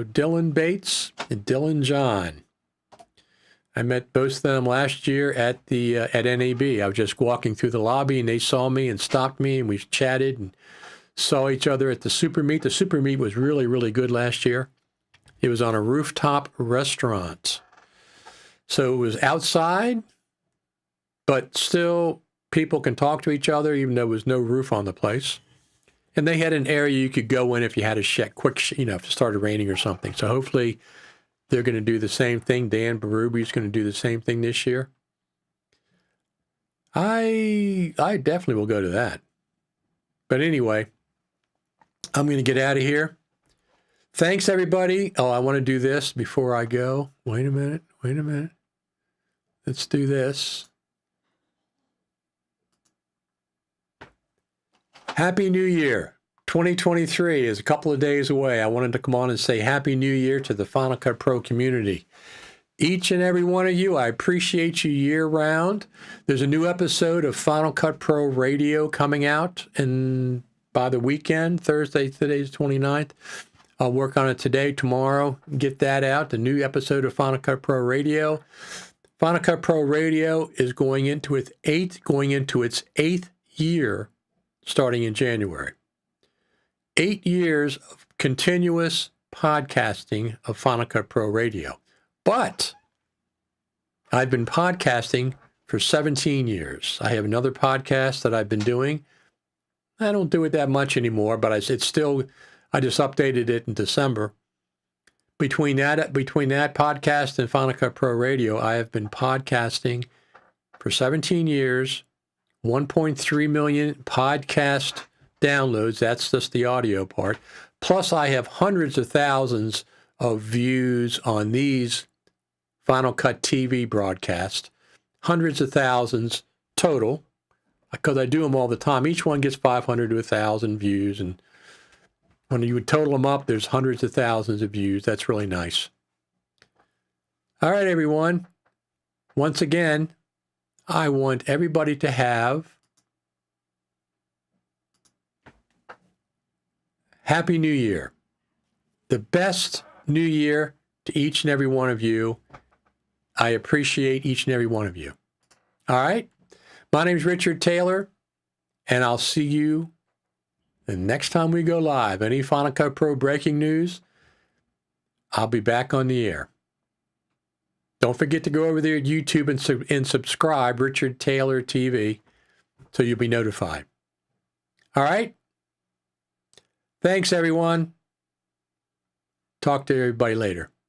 Dylan Bates and Dylan John. I met both of them last year at NAB. I was just walking through the lobby, and they saw me and stopped me, and we chatted and saw each other at the Super Meet. The Super Meet was really, really good last year. It was on a rooftop restaurant. So it was outside, but still people can talk to each other even though there was no roof on the place. And they had an area you could go in if you had a quick, if it started raining or something. So hopefully they're going to do the same thing. Dan Berube going to do the same thing this year. I definitely will go to that. But anyway, I'm going to get out of here. Thanks, everybody. Oh, I want to do this before I go. Wait a minute. Let's do this. Happy New Year. 2023 is a couple of days away. I wanted to come on and say Happy New Year to the Final Cut Pro community. Each and every one of you, I appreciate you year-round. There's a new episode of Final Cut Pro Radio coming out by the weekend, Thursday, today's 29th. I'll work on it today, tomorrow, get that out, the new episode of Final Cut Pro Radio. Final Cut Pro Radio is going into its eighth year starting in January. 8 years of continuous podcasting of Final Cut Pro Radio. But I've been podcasting for 17 years. I have another podcast that I've been doing. I don't do it that much anymore, but I just updated it in December. Between that podcast and Final Cut Pro Radio, I have been podcasting for 17 years, 1.3 million podcast downloads. That's just the audio part. Plus, I have hundreds of thousands of views on these Final Cut TV broadcasts. Hundreds of thousands total, because I do them all the time. Each one gets 500 to 1,000 views, and when you would total them up, there's hundreds of thousands of views. That's really nice. All right, everyone. Once again, I want everybody to have Happy New Year. The best New Year to each and every one of you. I appreciate each and every one of you. All right? My name is Richard Taylor, and I'll see you the next time we go live. Any Final Cut Pro breaking news, I'll be back on the air. Don't forget to go over there at YouTube and subscribe, Richard Taylor TV, so you'll be notified. All right? Thanks, everyone. Talk to everybody later.